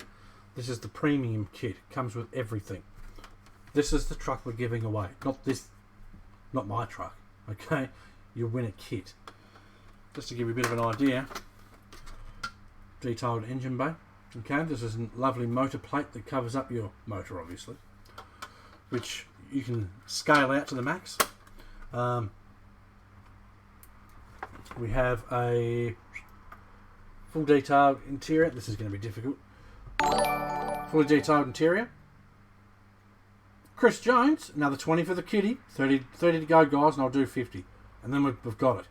This is the premium kit. Comes with everything. This is the truck we're giving away. Not my truck. Okay? You'll win a kit. Just to give you a bit of an idea. Detailed engine bay. Okay, this is a lovely motor plate that covers up your motor, obviously, which you can scale out to the max. We have a full detailed interior. This is going to be difficult. Fully detailed interior. Chris Jones, another 20 for the kitty. 30 to go, guys, and I'll do 50. And then we've got it.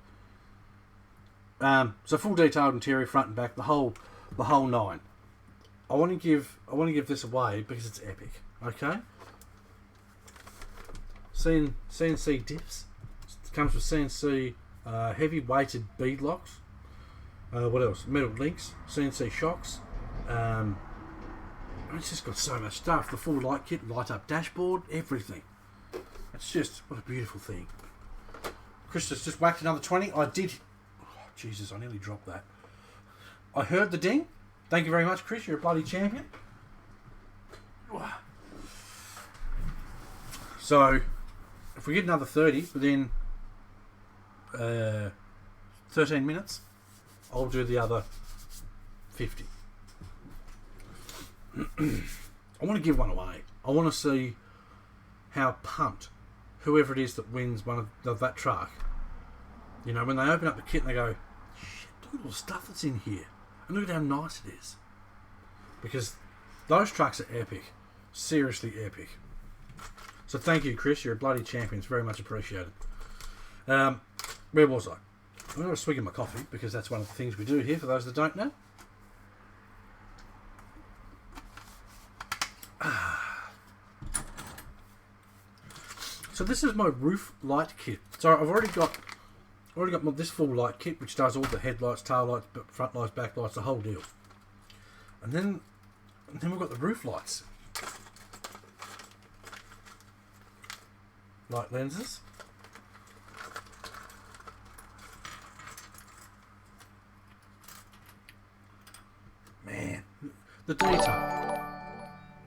So full detailed interior, front and back, the whole nine. I want to give this away because it's epic. Okay. CNC diffs. It comes with CNC heavy weighted bead locks. What else? Metal links. CNC shocks. It's just got so much stuff. The full light kit, light up dashboard, everything. It's just what a beautiful thing. Chris has just whacked another 20. I did. Oh, Jesus, I nearly dropped that. I heard the ding. Thank you very much, Chris. You're a bloody champion. So, if we get another 30 within 13 minutes, I'll do the other 50. I want to give one away. I want to see how pumped whoever it is that wins one of that truck. You know, when they open up the kit and they go, shit, look at all the stuff that's in here. And look at how nice it is. Because those trucks are epic. Seriously epic. So thank you, Chris. You're a bloody champion. It's very much appreciated. Where was I? I'm going to swig in my coffee because that's one of the things we do here for those that don't know. So this is my roof light kit. So I've already got this full light kit, which does all the headlights, tail lights, front lights, back lights, the whole deal. And then we've got the roof lights, light lenses, man, the detail.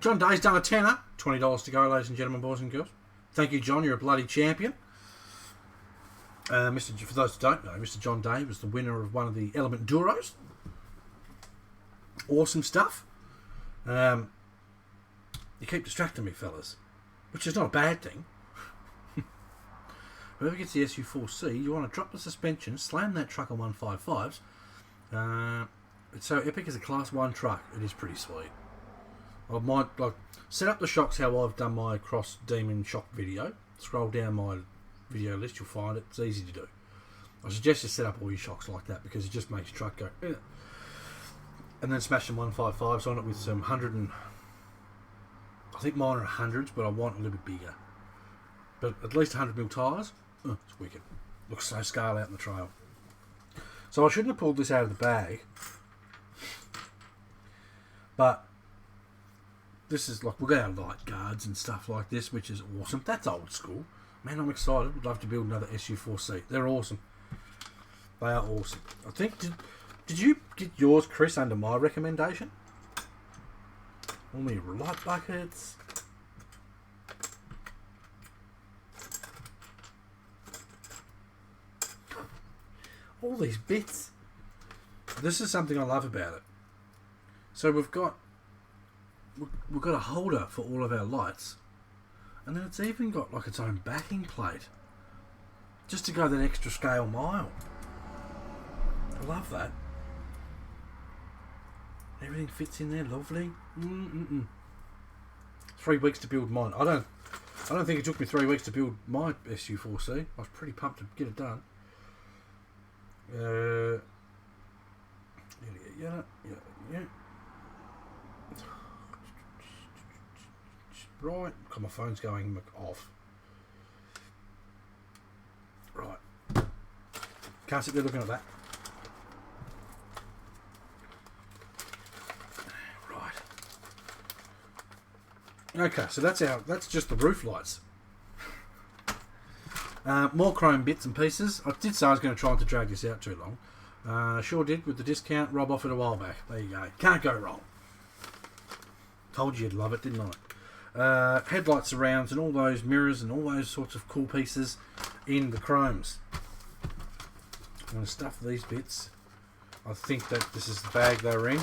John Day's done a tenner, $20 to go, ladies and gentlemen, boys and girls. Thank you, John. You're a bloody champion. For those who don't know, Mr. John Day was the winner of one of the Element Duros. Awesome stuff. You keep distracting me, fellas, which is not a bad thing. Whoever gets the SU4C, you want to drop the suspension, slam that truck on 155s. It's so epic as a Class 1 truck. It is pretty sweet. I might set up the shocks how I've done my Cross Demon shock video. Scroll down my video list, you'll find it. It's easy to do. I suggest you set up all your shocks like that because it just makes your truck go. Eh. And then smash some 155s on it with some 100 and I think mine are 100s, but I want a little bit bigger. But at least 100mm tyres. Oh, it's wicked. Looks so scale out in the trail. So I shouldn't have pulled this out of the bag, but this is like, we'll get our light guards and stuff like this, which is awesome. That's old school. Man, I'm excited. Would love to build another SU4C. They're awesome. They are awesome. I think, did you get yours, Chris, under my recommendation? All my light buckets. All these bits. This is something I love about it. So we've got a holder for all of our lights, and then it's even got like its own backing plate just to go that extra scale mile. I love that. Everything fits in there lovely. 3 weeks to build mine. I don't think it took me 3 weeks to build my SU4C. I was pretty pumped to get it done. Yeah. Right, God, my phone's going off. Can't sit there looking at that. Right. Okay, so that's just the roof lights. More chrome bits and pieces. I did say I was going to try not to drag this out too long. Sure did with the discount. Rob offered a while back. There you go. Can't go wrong. Told you you'd love it, didn't I? Headlight surrounds and all those mirrors and all those sorts of cool pieces in the chromes. I'm going to stuff these bits. I think that this is the bag they were in.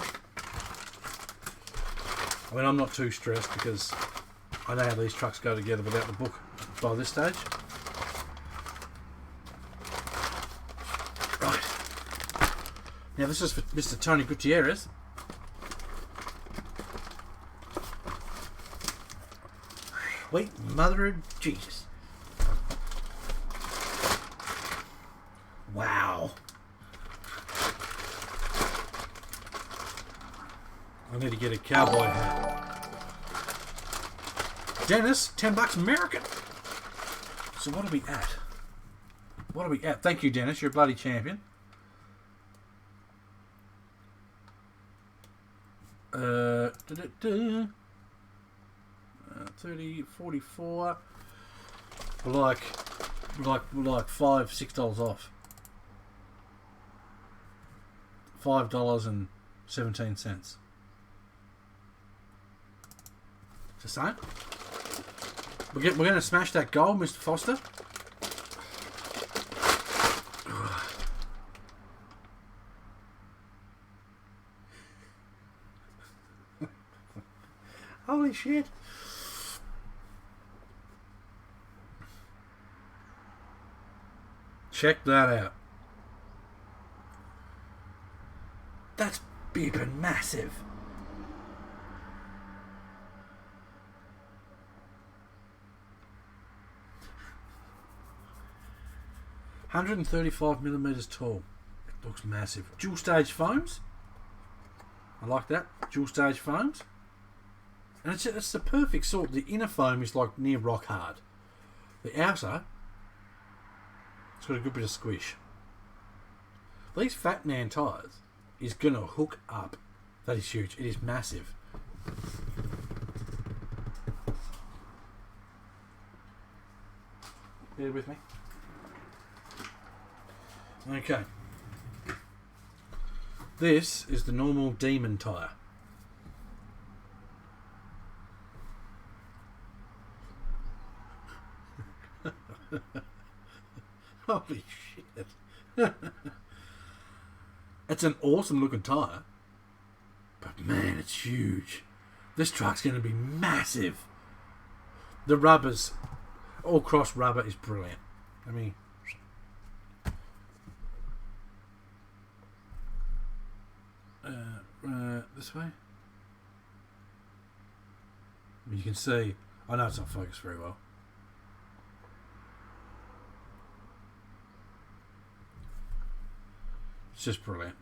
I mean, I'm not too stressed because I know how these trucks go together without the book by this stage. Right. Now this is for Mr. Tony Gutierrez. Wait, mother of Jesus. Wow. I need to get a cowboy hat. Dennis, $10 American. So what are we at? What are we at? Thank you, Dennis. You're a bloody champion. 30, 44. We're like $5-6 off. $5.17. Just saying. We're going to smash that goal, Mr. Foster. Holy shit. Check that out. That's big and massive. $135mm tall. It looks massive. Dual stage foams. I like that. Dual stage foams. And it's the perfect sort. The inner foam is like near rock hard. The outer, it's got a good bit of squish. These Fat Man tyres is going to hook up. That is huge. It is massive. Bear with me. Okay. This is the normal Demon tyre. Holy shit. It's an awesome looking tyre. But man, it's huge. This truck's going to be massive. The rubbers, all cross rubber is brilliant. I mean, this way. You can see, I know it's not focused very well. It's just brilliant.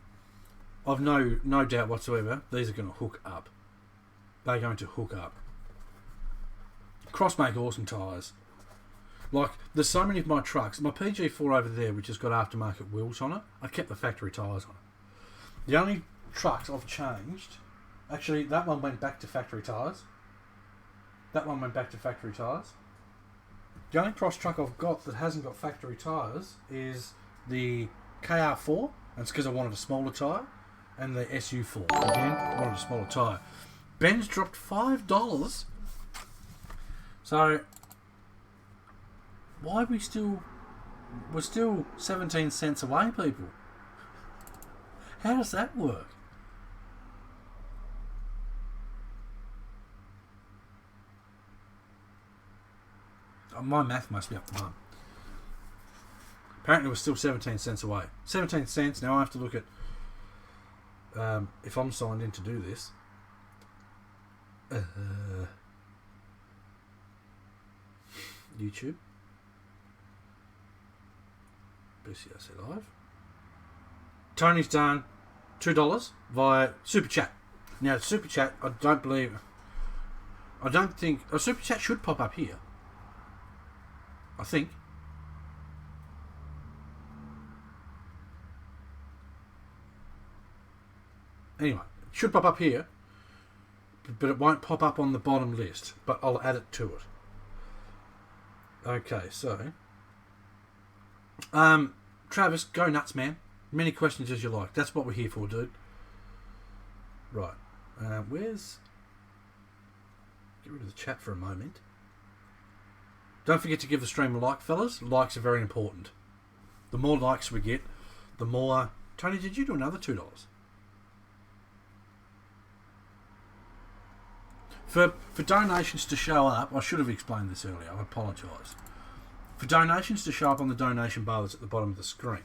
I've no doubt whatsoever these are going to hook up. They're going to hook up. Cross make awesome tyres. Like, there's so many of my trucks. My PG4 over there, which has got aftermarket wheels on it, I kept the factory tyres on it. The only trucks I've changed, actually, that one went back to factory tyres. That one went back to factory tyres. The only cross truck I've got that hasn't got factory tyres is the KR4, and it's because I wanted a smaller tyre, and the SU4. Again, I wanted a smaller tyre. Ben's dropped $5. So, why are we still... We're still 17 cents away, people. How does that work? Oh, my math must be up to mum. Apparently we're still 17 cents away. 17 cents. Now I have to look at if I'm signed in to do this. YouTube. BCRC Live. Tony's done $2 via Super Chat. Now, Super Chat, I don't think... A Super Chat should pop up here. I think. Anyway, it should pop up here, but it won't pop up on the bottom list, but I'll add it to it. Okay, so Travis, go nuts, man. Many questions as you like. That's what we're here for, dude. Right. Where's... Get rid of the chat for a moment. Don't forget to give the stream a like, fellas. Likes are very important. The more likes we get, the more... Tony, did you do another $2? For donations to show up, I should have explained this earlier, I apologise. For donations to show up on the donation bar that's at the bottom of the screen,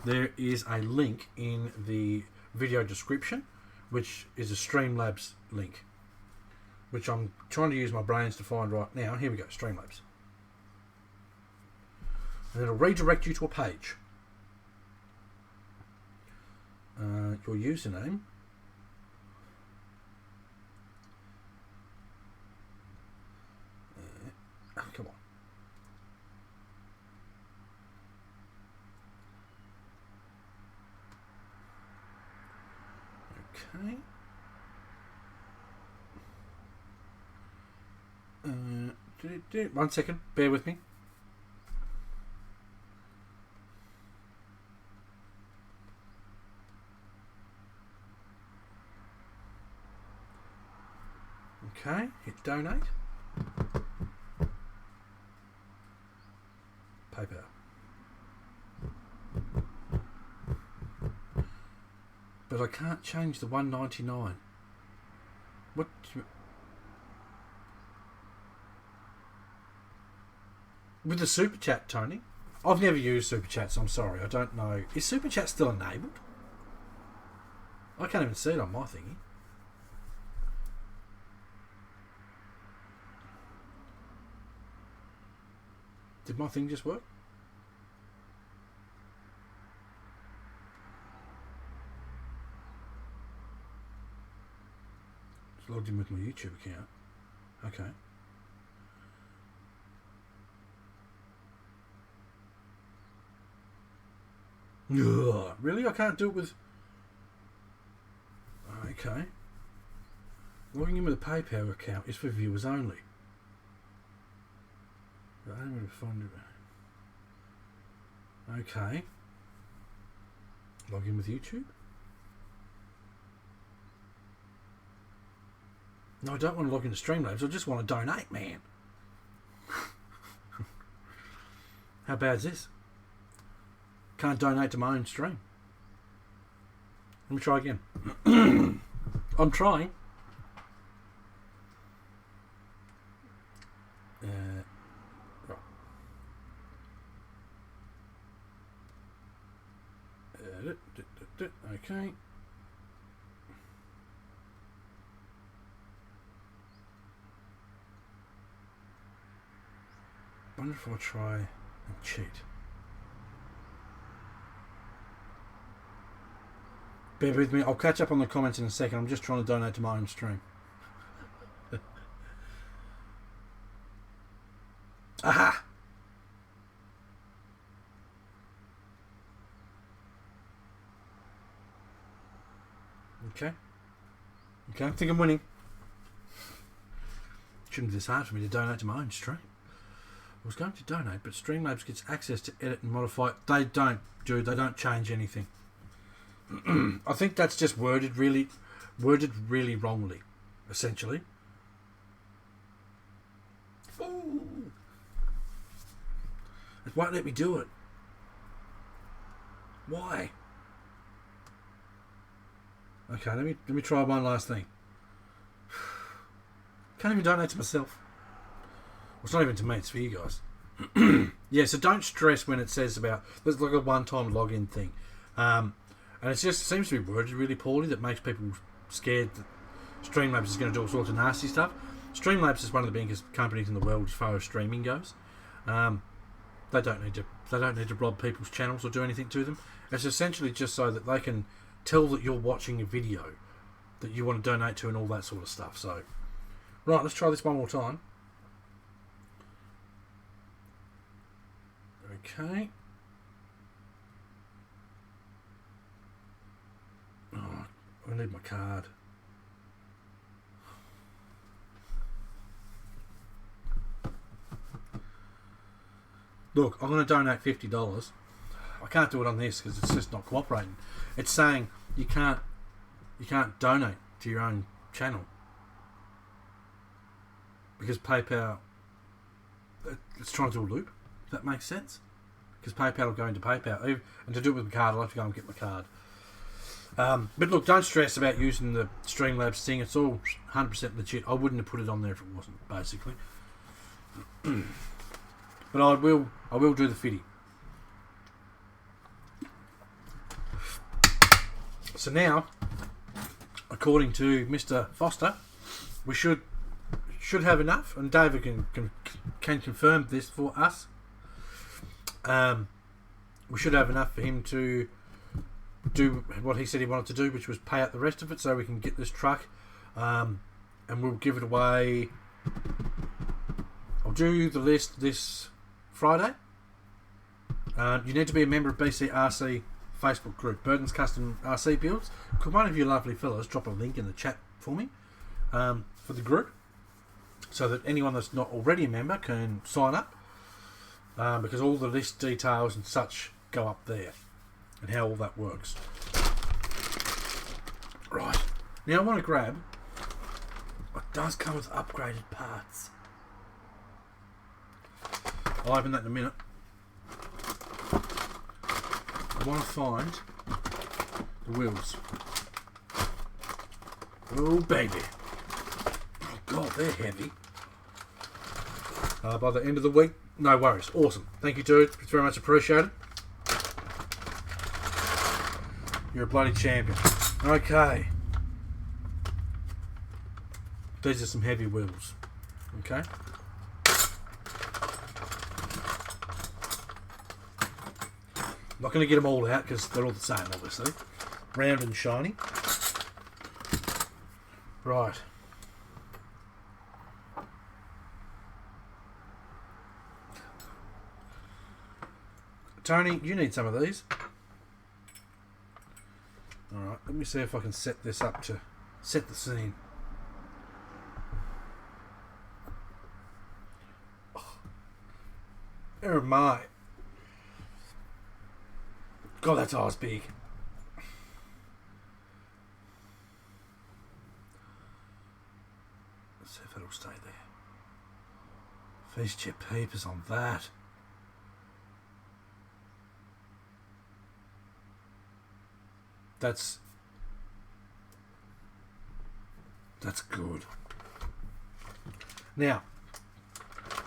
there is a link in the video description, which is a Streamlabs link, which I'm trying to use my brains to find right now. Here we go, Streamlabs. And it'll redirect you to a page. Your username. Oh, come on. Okay. 1 second. Bear with me. Okay, hit donate. PayPal. But I can't change the $1.99. What do you... With the Super Chat, Tony? I've never used Super Chat, so I'm sorry. I don't know. Is Super Chat still enabled? I can't even see it on my thingy. Did my thing just work? It's logged in with my YouTube account. Okay. Ugh, really? I can't do it with... Okay. Logging in with a PayPal account is for viewers only. I'm going to find it. Okay. Log in with YouTube. No, I don't want to log into Streamlabs. I just want to donate, man. How bad is this? Can't donate to my own stream. Let me try again. I'm trying. Right. Okay. I wonder if I'll try and cheat. Bear with me. I'll catch up on the comments in a second. I'm just trying to donate to my own stream. Aha! Okay. Okay, I think I'm winning. Shouldn't be this hard for me to donate to my own stream. I was going to donate, but Streamlabs gets access to edit and modify. They don't, dude. They don't change anything. I think that's just worded really wrongly, essentially. Ooh. It won't let me do it. Why? Okay, let me try one last thing. Can't even donate to myself. Well, it's not even to me, it's for you guys. Yeah, so don't stress when it says about... There's like a one-time login thing. And it just seems to be worded really poorly that makes people scared that Streamlabs is going to do all sorts of nasty stuff. Streamlabs is one of the biggest companies in the world as far as streaming goes. They don't need to rob people's channels or do anything to them. It's essentially just so that they can tell that you're watching a video that you want to donate to and all that sort of stuff. So, right, let's try this one more time. Okay. Oh, I need my card. Look, I'm going to donate $50. I can't do it on this because it's just not cooperating. It's saying you can't donate to your own channel because PayPal, it's trying to do a loop. If that makes sense, because PayPal will go into PayPal, and to do it with my card, I'll have to go and get my card. But look, don't stress about using the Streamlabs thing. It's all 100% legit. I wouldn't have put it on there if it wasn't, basically. But I will do the fitty. So now, according to Mr. Foster, we should have enough, and David can confirm this for us. We should have enough for him to do what he said he wanted to do, which was pay out the rest of it, so we can get this truck, and we'll give it away. I'll do the list this Friday. You need to be a member of BCRC Facebook group, Burton's Custom RC Builds. Could one of you lovely fellas drop a link in the chat for me for the group, so that anyone that's not already a member can sign up, because all the list details and such go up there, and how all that works. Right, now I want to grab what does come with upgraded parts. I'll open that in a minute. I want to find the wheels. Oh baby. Oh god, they're heavy. By the end of the week, no worries. Awesome. Thank you, dude. It's very much appreciated. You're a bloody champion. Okay. These are some heavy wheels. Okay. I'm not going to get them all out because they're all the same, obviously. Round and shiny. Right. Tony, you need some of these. Alright, let me see if I can set this up to set the scene. Oh my. God, that's always big. Let's see if it'll stay there. Feast your peepers on that. That's good. Now,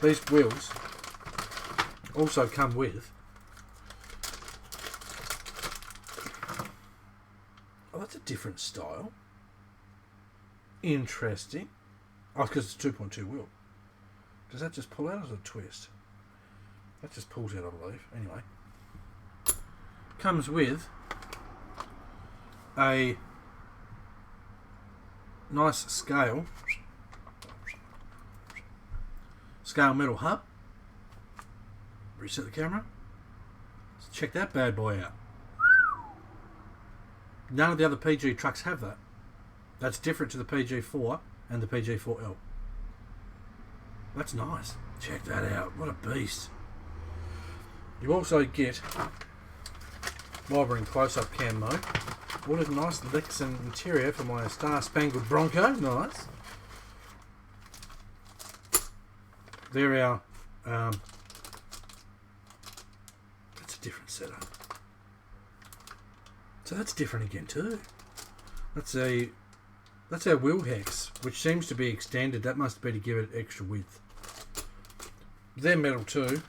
these wheels also come with, oh, that's a different style. Interesting. Oh, because it's a 2.2 wheel. Does that just pull out or does it twist? That just pulls out, I believe. Anyway. Comes with a nice scale metal hub. Reset the camera. Let's check that bad boy out. None of the other PG trucks have that. That's different to the PG4 and the PG4L. That's nice. Check that out. What a beast. You also get, while we're in close-up cam mode, what a nice Lexan interior for my Star Spangled Bronco. Nice. There our, that's a different setup. So that's different again too. That's our wheel hex, which seems to be extended. That must be to give it extra width. They're metal too.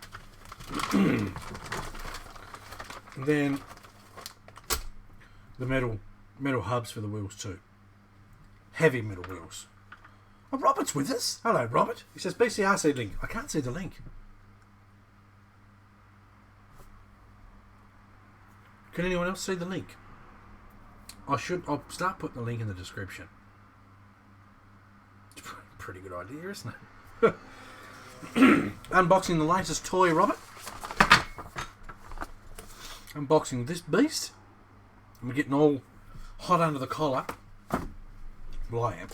And then the metal hubs for the wheels too. Heavy metal wheels. Oh, Robert's with us. Hello, Robert. He says BCRC link. I can't see the link. Can anyone else see the link? I'll start putting the link in the description. It's a pretty good idea, isn't it? Unboxing the latest toy, Robert. Unboxing this beast. And we're getting all hot under the collar. Well, I am.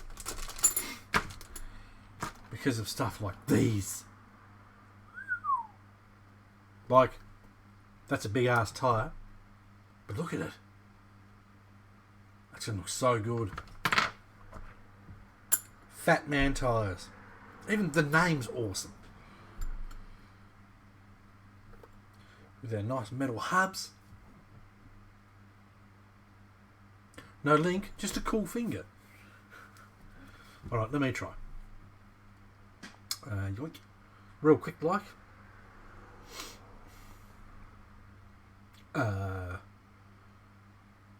Because of stuff like these. Like, that's a big ass tyre. But look at it. That's going to look so good. Fat Man tyres. Even the name's awesome. With their nice metal hubs. No link, just a cool finger. Alright, let me try. Yoink. Real quick like.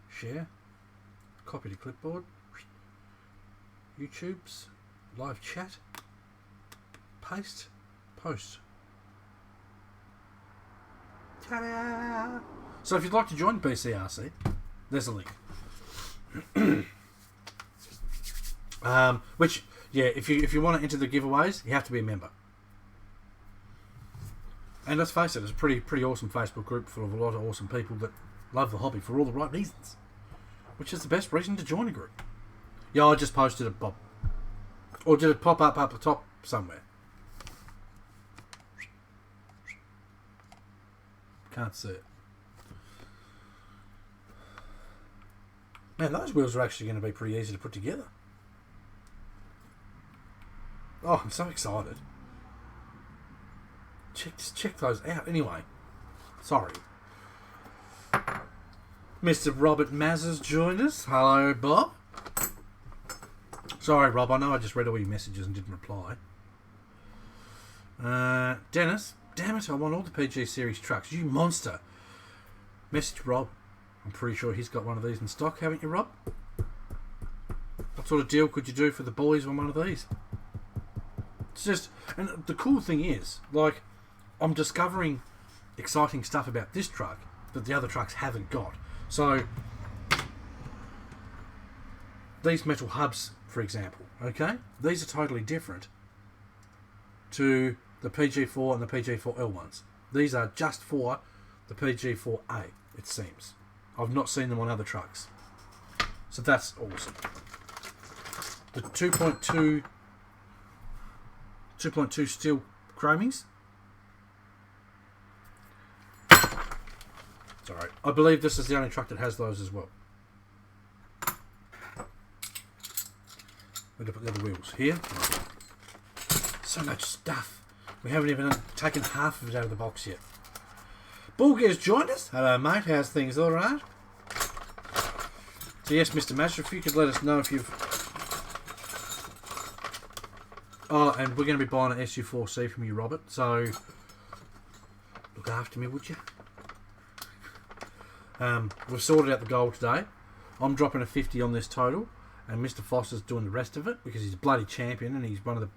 Share. Copy to clipboard. YouTube's live chat. Paste. Post. Ta-da! So if you'd like to join BCRC, there's a link. Which, yeah, if you want to enter the giveaways, you have to be a member. And let's face it, it's a pretty awesome Facebook group full of a lot of awesome people that love the hobby for all the right reasons. Which is the best reason to join a group. Yeah, I just posted it, Bob. Or did it pop up the top somewhere? Can't see it. Man, those wheels are actually going to be pretty easy to put together. Oh, I'm so excited. Just check those out. Anyway, sorry. Mr. Robert Mazza's joined us. Hello, Bob. Sorry, Rob. I know I just read all your messages and didn't reply. Dennis. Damn it, I want all the PG series trucks. You monster. Message Rob. I'm pretty sure he's got one of these in stock, haven't you, Rob? What sort of deal could you do for the boys on one of these? It's just... And the cool thing is, like, I'm discovering exciting stuff about this truck that the other trucks haven't got. So, these metal hubs, for example, okay? These are totally different to the PG4 and the PG4L ones. These are just for the PG4A, it seems. I've not seen them on other trucks. So that's awesome. The 2.2 steel chromies. It's alright. I believe this is the only truck that has those as well. We're going to put the other wheels here. So much stuff. We haven't even taken half of it out of the box yet. Bulger's joined us. Hello, mate. How's things? All right? So, yes, Mr. Master, if you could let us know if you've... Oh, and we're going to be buying an SU4C from you, Robert. So, look after me, would you? We've sorted out the goal today. I'm dropping a 50 on this total. And Mr. Foster's doing the rest of it because he's a bloody champion and he's one of the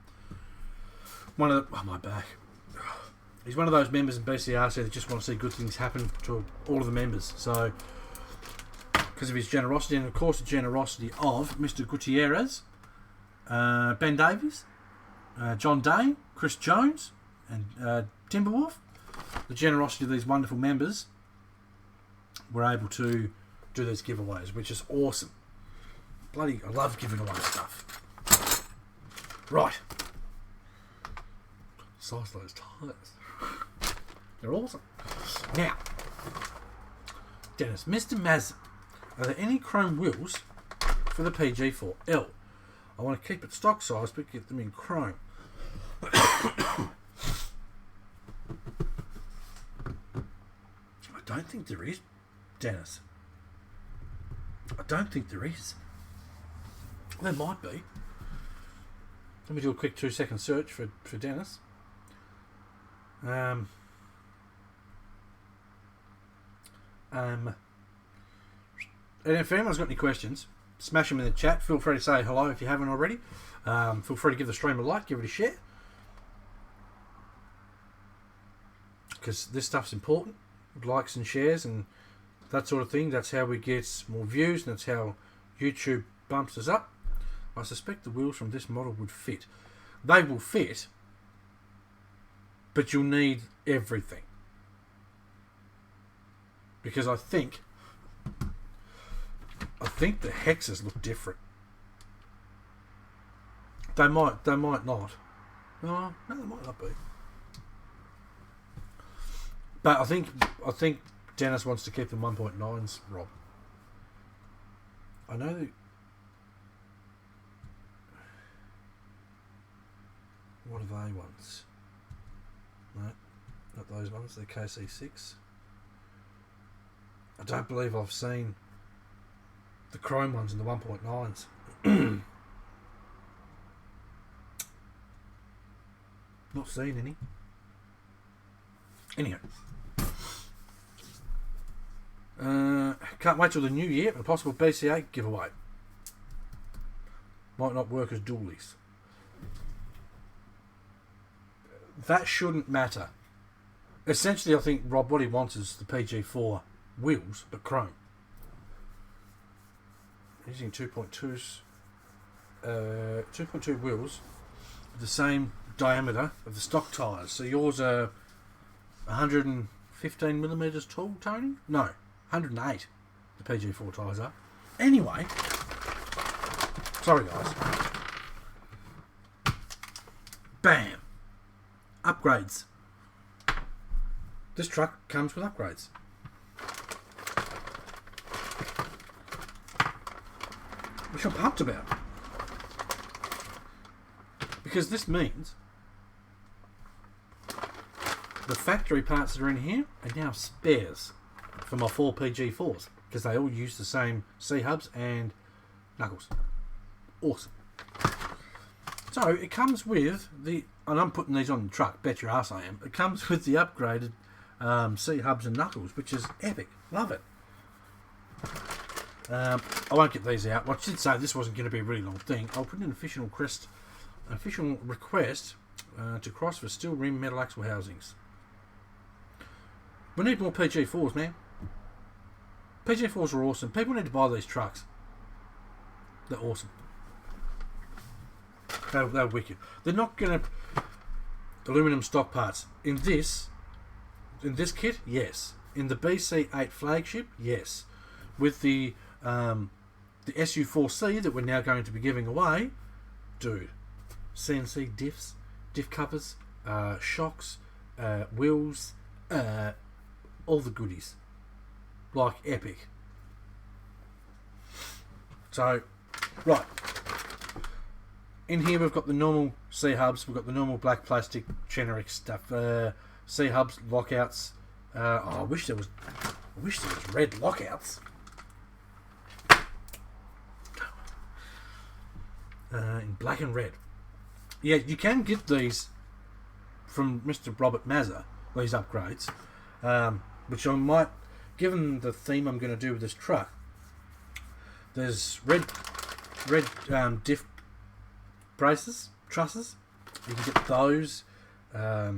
oh, my back. He's one of those members in BCRC that just want to see good things happen to all of the members. So, because of his generosity and of course the generosity of Mr. Gutierrez, Ben Davies, John Day, Chris Jones, and Timberwolf, the generosity of these wonderful members, we're able to do these giveaways, which is awesome. Bloody, I love giving away stuff. Right. Size those tyres. They're awesome. Now, Dennis, Mr. Mazza, are there any chrome wheels for the PG4L? I want to keep it stock size, but get them in chrome. I don't think there is, Dennis. I don't think there is. There might be. Let me do a quick 2-second search for Dennis. And if anyone's got any questions, smash them in the chat. Feel free to say hello if you haven't already. Feel free to give the stream a like, give it a share. Because this stuff's important. Likes and shares and that sort of thing. That's how we get more views and that's how YouTube bumps us up. I suspect the wheels from this model would fit. They will fit, but you'll need everything. Because I think the hexes look different. They might not. No, they might not be. But I think Dennis wants to keep the 1.9s, Rob. I know that. What are they ones? No, not those ones. They're KC6. I don't believe I've seen the chrome ones and the 1.9s. Not seen any. Anyhow. Can't wait till the new year and a possible BCA giveaway. Might not work as dualies. That shouldn't matter. Essentially, I think Rob, what he wants is the PG4 wheels, but chrome. Using 2.2s, 2.2 wheels with the same diameter of the stock tyres. So yours are 115 millimeters tall, Tony? No, 108. The PG4 tyres are. Anyway, sorry guys. Bam. Upgrades. This truck comes with upgrades. Which I'm pumped about. Because this means the factory parts that are in here are now spares for my 4 PG4s. Because they all use the same C-hubs and knuckles. Awesome. So it comes with the, and I'm putting these on the truck, bet your ass I am. It comes with the upgraded C-hubs and knuckles, which is epic. Love it. I won't get these out. Well, I did say this wasn't going to be a really long thing. I'll put in an official request to cross for steel rim metal axle housings. We need more PG4s, man. PG4s are awesome. People need to buy these trucks. They're awesome. They're wicked. They're not going to aluminum stock parts in this kit. Yes. In the BC8 flagship, yes. With the SU4C that we're now going to be giving away, dude. CNC diffs, diff covers, shocks, wheels, all the goodies. Like epic. So, right. In here we've got the normal C-hubs, we've got the normal black plastic generic stuff. C-hubs, lockouts. I wish there was red lockouts. In black and red. Yeah, you can get these from Mr. Robert Mazza, these upgrades, which I might, given the theme I'm going to do with this truck, there's red diff braces, trusses. You can get those. I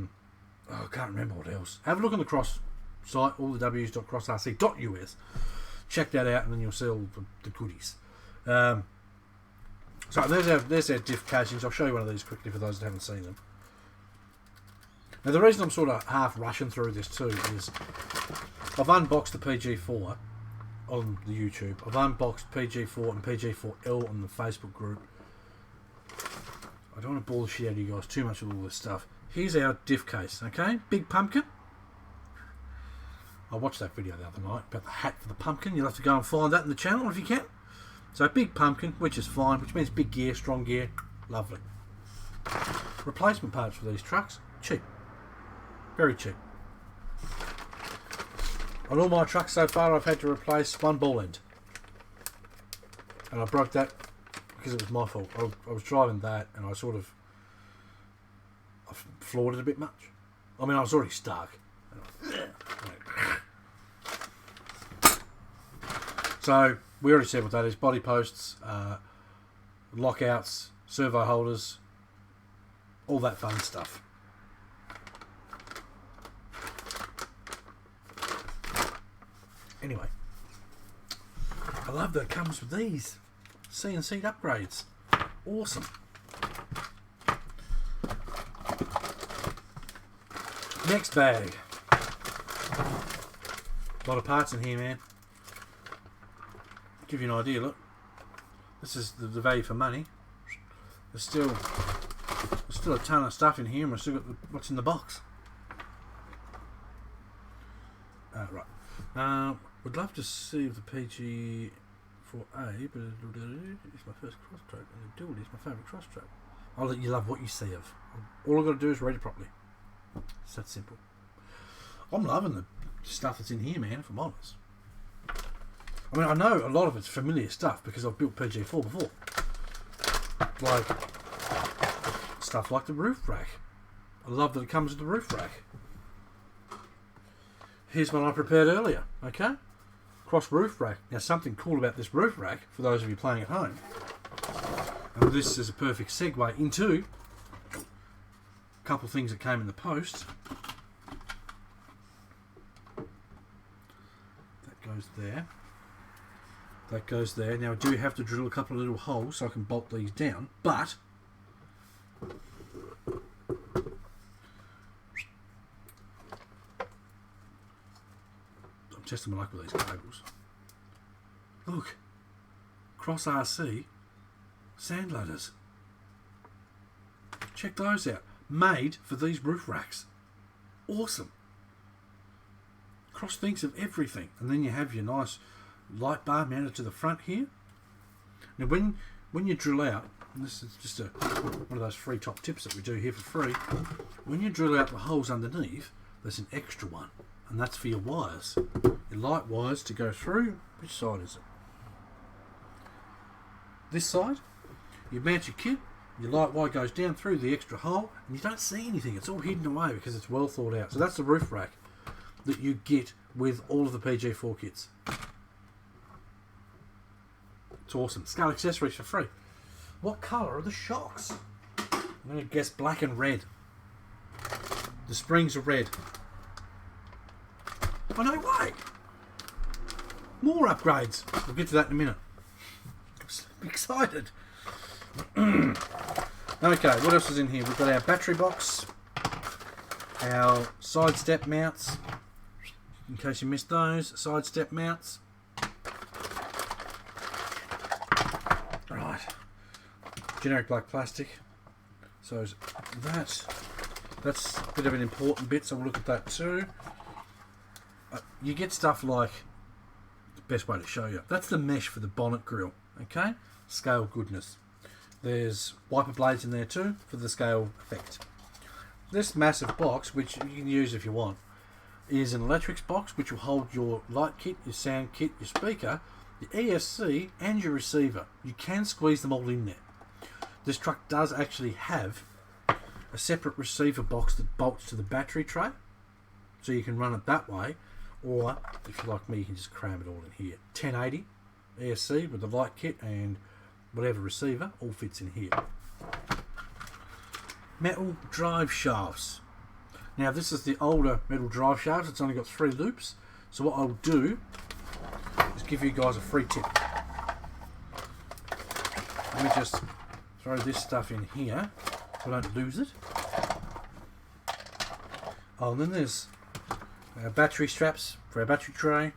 can't remember what else. Have a look on the Cross site, allthews.crossrc.us. Check that out, and then you'll see all the goodies. So there's our diff casings. I'll show you one of these quickly for those that haven't seen them. Now the reason I'm sort of half rushing through this too is I've unboxed the PG4 on the YouTube. I've unboxed PG4 and PG4L on the Facebook group. I don't want to bullshit out of you guys too much with all this stuff. Here's our diff case, okay? Big pumpkin. I watched that video the other night about the hat for the pumpkin. You'll have to go and find that in the channel if you can. So big pumpkin, which is fine, which means big gear, strong gear. Lovely. Replacement parts for these trucks, cheap. Very cheap. On all my trucks so far, I've had to replace one ball end. And I broke that because it was my fault. I was driving that and I floored it a bit much. I mean, I was already stuck. So, we already said what that is. Body posts, lockouts, servo holders, all that fun stuff. Anyway, I love that it comes with these CNC upgrades. Awesome. Next bag. A lot of parts in here, man. Give you an idea, look. This is the value for money. there's still a ton of stuff in here, and we've still got what's in the box. Right. Would love to see the PG4A, but it's my first cross track, and the dual is my favourite cross track. I'll let you love what you see of. All I've got to do is read it properly. It's that simple. I'm loving the stuff that's in here, man, if I'm honest. I mean, I know a lot of it's familiar stuff because I've built PG4 before. Like, stuff like the roof rack. I love that it comes with the roof rack. Here's one I prepared earlier, okay? Cross roof rack. Now, something cool about this roof rack, for those of you playing at home, and this is a perfect segue into a couple of things that came in the post. That goes there. That goes there. Now I do have to drill a couple of little holes so I can bolt these down, but I'm testing my luck with these cables. Look, Cross RC sand loaders. Check those out. Made for these roof racks. Awesome. Cross thinks of everything. And then you have your nice light bar mounted to the front here. Now when you drill out, and this is just one of those free top tips that we do here for free, when you drill out the holes underneath, there's an extra one, and that's for your wires, your light wires to go through. Which side is it? This side. You mount your kit, your light wire goes down through the extra hole, and you don't see anything. It's all hidden away because it's well thought out. So that's the roof rack that you get with all of the PG4 kits. It's awesome. Scale accessories for free. What colour are the shocks? I'm going to guess black and red. The springs are red. Oh, no way! More upgrades. We'll get to that in a minute. I'm excited. Okay, what else is in here? We've got our battery box, our side step mounts, in case you missed those, side step mounts. Right, generic black plastic. So that's a bit of an important bit, so we'll look at that too. You get stuff like, the best way to show you, that's the mesh for the bonnet grill, okay? Scale goodness. There's wiper blades in there too for the scale effect. This massive box, which you can use if you want, is an electrics box which will hold your light kit, your sound kit, your speaker, your ESC and your receiver. You can squeeze them all in there. This truck does actually have a separate receiver box that bolts to the battery tray, so you can run it that way, or if you're like me, you can just cram it all in here. 1080 ESC with the light kit and whatever receiver, all fits in here. Metal drive shafts. Now this is the older metal drive shaft. It's only got 3 loops. So what I'll do is give you guys a free tip. Let me just throw this stuff in here so I don't lose it. Oh, and then there's our battery straps for our battery tray.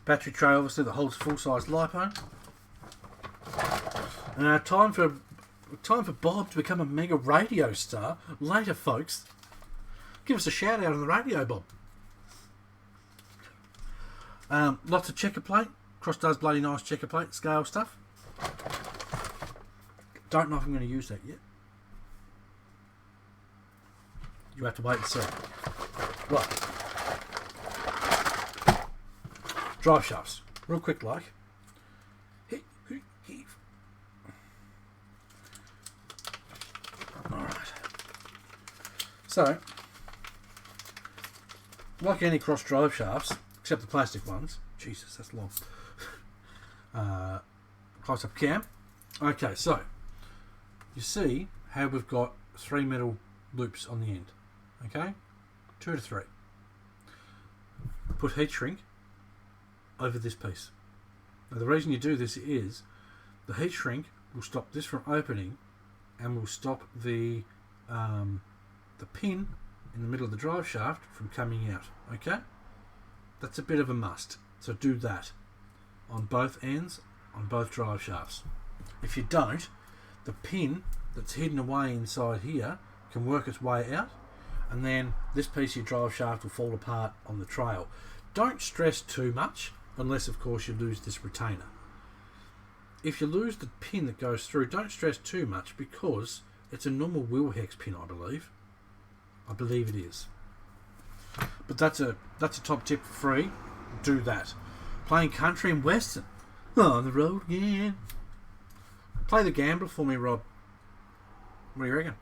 Battery tray obviously that holds full-size LiPo. Time for Bob to become a mega radio star later, folks. Give us a shout out on the radio, Bob. Lots of checker plate. Cross does bloody nice checker plate scale stuff. Don't know if I'm going to use that yet. You have to wait and see. Right. Drive shafts. Real quick like. Alright. So, like any cross drive shafts, except the plastic ones. Jesus, that's long. Close up cam. Okay, so you see how we've got 3 metal loops on the end. Okay, 2 to 3. Put heat shrink over this piece. Now the reason you do this is the heat shrink will stop this from opening and will stop the pin in the middle of the drive shaft from coming out. Okay, that's a bit of a must, so do that on both ends on both drive shafts. If you don't, the pin that's hidden away inside here can work its way out, and then this piece of your drive shaft will fall apart on the trail. Don't stress too much, unless of course you lose this retainer. If you lose the pin that goes through, don't stress too much, because it's a normal wheel hex pin, I believe. I believe it is. But that's a top tip for free. Do that. Playing country and western. On the road again. Play the gambler for me, Rob. What do you reckon?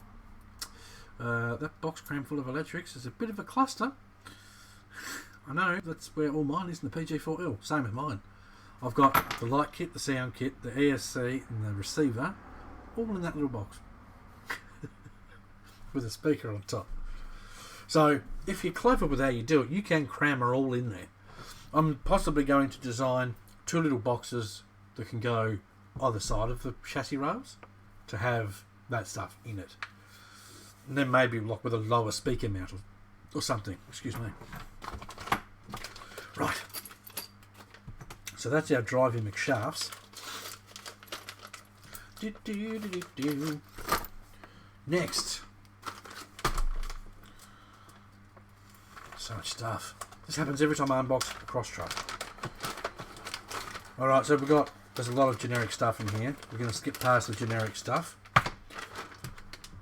That box cram full of electrics is a bit of a cluster. I know, that's where all mine is in the PG4L. Same with mine. I've got the light kit, the sound kit, the ESC and the receiver, all in that little box. With a speaker on top. So, if you're clever with how you do it, you can cram her all in there. I'm possibly going to design 2 little boxes that can go either side of the chassis rails to have that stuff in it. And then maybe like with a lower speaker mount or something. Excuse me. Right. So that's our driving McShafts. Next. So much stuff. This happens every time I unbox a cross truck. Alright, so there's a lot of generic stuff in here. We're going to skip past the generic stuff.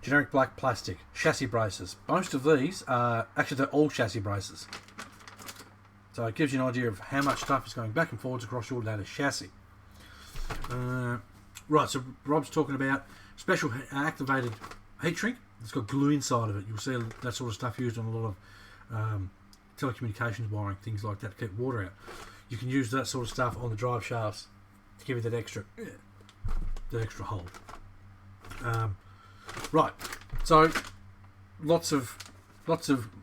Generic black plastic. Chassis braces. Most of these are, actually they're all chassis braces. So it gives you an idea of how much stuff is going back and forwards across your latest chassis. Right, so Rob's talking about special activated heat shrink. It's got glue inside of it. You'll see that sort of stuff used on a lot of telecommunications wiring, things like that, to keep water out. You can use that sort of stuff on the drive shafts to give you that extra hold. Right, so lots of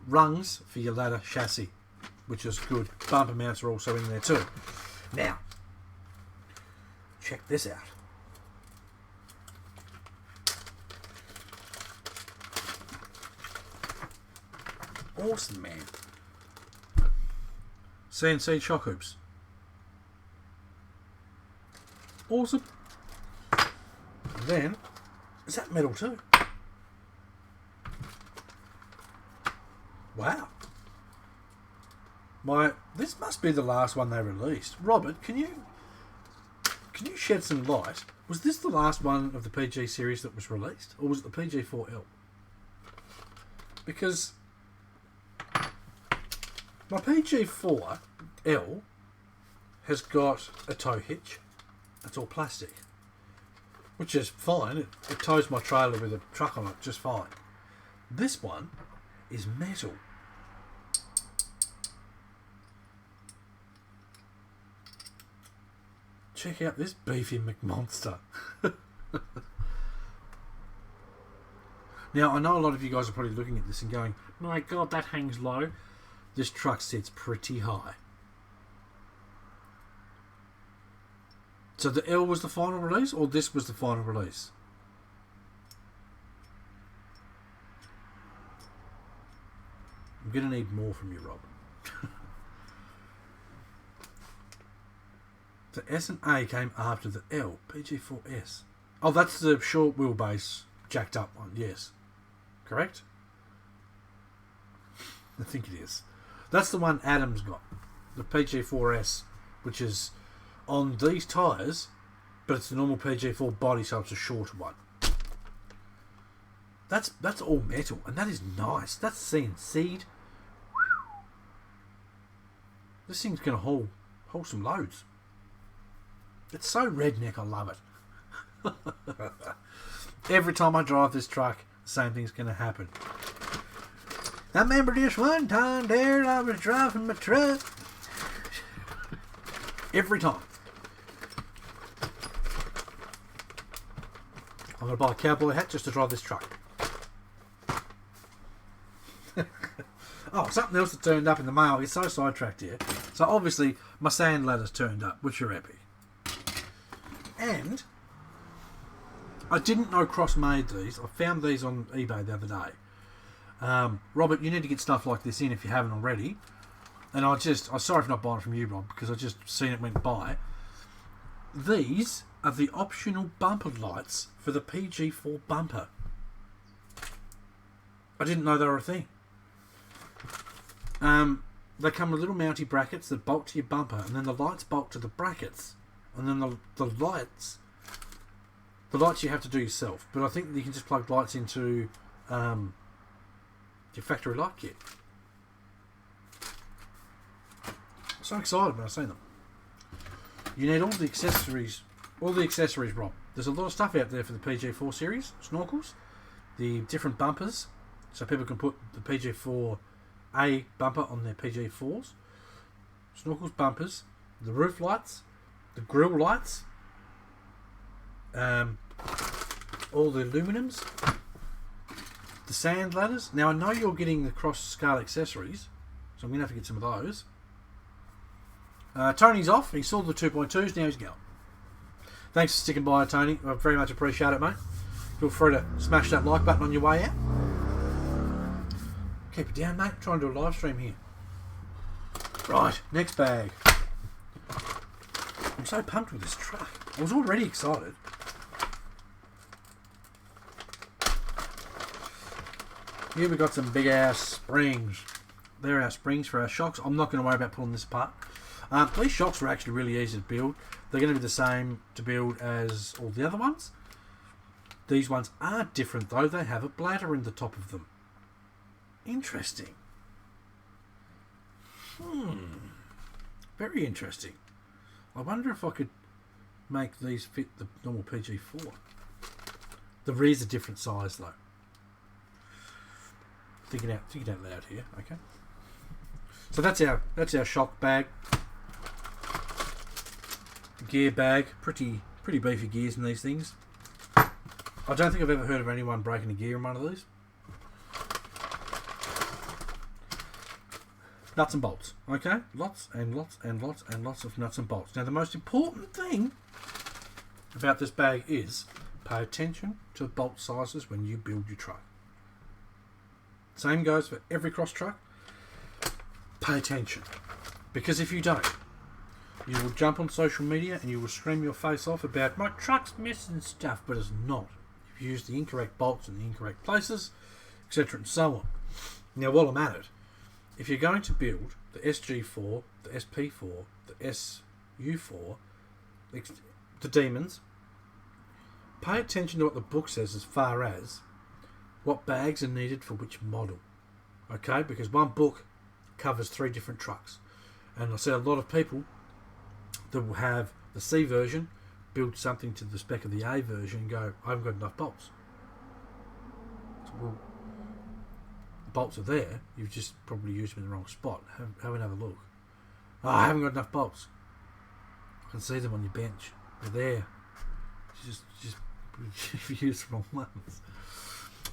rungs for your ladder chassis, which is good. Bumper mounts are also in there too. Now, check this out. Awesome, man. CNC shock hoops. Awesome. And then, is that metal too? Wow. This must be the last one they released. Robert, can you shed some light? Was this the last one of the PG series that was released? Or was it the PG4L? Because my PG4L has got a tow hitch. It's all plastic, which is fine. It tows my trailer with a truck on it just fine. This one is metal. Check out this beefy McMonster. Now, I know a lot of you guys are probably looking at this and going, my God, that hangs low. This truck sits pretty high. So the L was the final release, or this was the final release? I'm going to need more from you, Rob. The S and A came after the L. PG4S. Oh, that's the short wheelbase jacked up one. Yes. Correct? I think it is. That's the one Adam's got. The PG4S, which is on these tyres, but it's the normal PG4 body, so it's a shorter one. That's all metal, and that is nice. That's CNC'd. This thing's going to hold some loads. It's so redneck, I love it. Every time I drive this truck, the same thing's going to happen. I remember this one time there, I was driving my truck. Every time. I'm going to buy a cowboy hat just to drive this truck. Oh, something else that turned up in the mail. It's so sidetracked here. So obviously, my sand ladder's turned up, which are epic. And I didn't know Cross made these. I found these on eBay the other day. Robert, you need to get stuff like this in if you haven't already. And I'm sorry for not buying it from you, Rob, because I just seen it went by. These are the optional bumper lights for the PG4 bumper. I didn't know they were a thing. They come with little mounty brackets that bolt to your bumper, and then the lights bolt to the brackets, and then the lights you have to do yourself. But I think you can just plug lights into your factory light kit. I'm so excited when I see them. You need all the accessories, Rob. There's a lot of stuff out there for the PG4 series, snorkels, the different bumpers, so people can put the PG4A bumper on their PG4s, snorkels, bumpers, the roof lights, the grill lights, all the aluminums, the sand ladders. Now I know you're getting the cross scale accessories, so I'm going to have to get some of those. Tony's off. He saw the 2.2s, now he's going. Thanks for sticking by, Tony. I very much appreciate it, mate. Feel free to smash that like button on your way out. Keep it down, mate. I'm trying to do a live stream here. Right, next bag. I'm so pumped with this truck. I was already excited. Here we got some big ass springs. They're our springs for our shocks. I'm not going to worry about pulling this apart. These shocks are actually really easy to build. They're going to be the same to build as all the other ones. These ones are different though. They have a bladder in the top of them. Interesting. Very interesting. I wonder if I could make these fit the normal PG4. The rear's a different size though. Thinking out loud here. Okay. So that's our shock bag. Gear bag. Pretty beefy gears in these things. I don't think I've ever heard of anyone breaking a gear in one of these. Nuts and bolts. Okay? Lots and lots and lots and lots of nuts and bolts. Now the most important thing about this bag is pay attention to the bolt sizes when you build your truck. Same goes for every cross truck. Pay attention. Because if you don't, you will jump on social media and you will scream your face off about my truck's missing stuff, but it's not. You've used the incorrect bolts in the incorrect places, etc. and so on. Now while I'm at it, if you're going to build the SG4, the SP4, the SU4, the Demons, pay attention to what the book says as far as what bags are needed for which model. Okay, because one book covers 3 different trucks. And I see a lot of people that will have the C version, build something to the spec of the A version and go, I haven't got enough bolts. So, well, the bolts are there, you've just probably used them in the wrong spot. Have another look. Oh, I haven't got enough bolts. I can see them on your bench. They're there. Just use the wrong ones.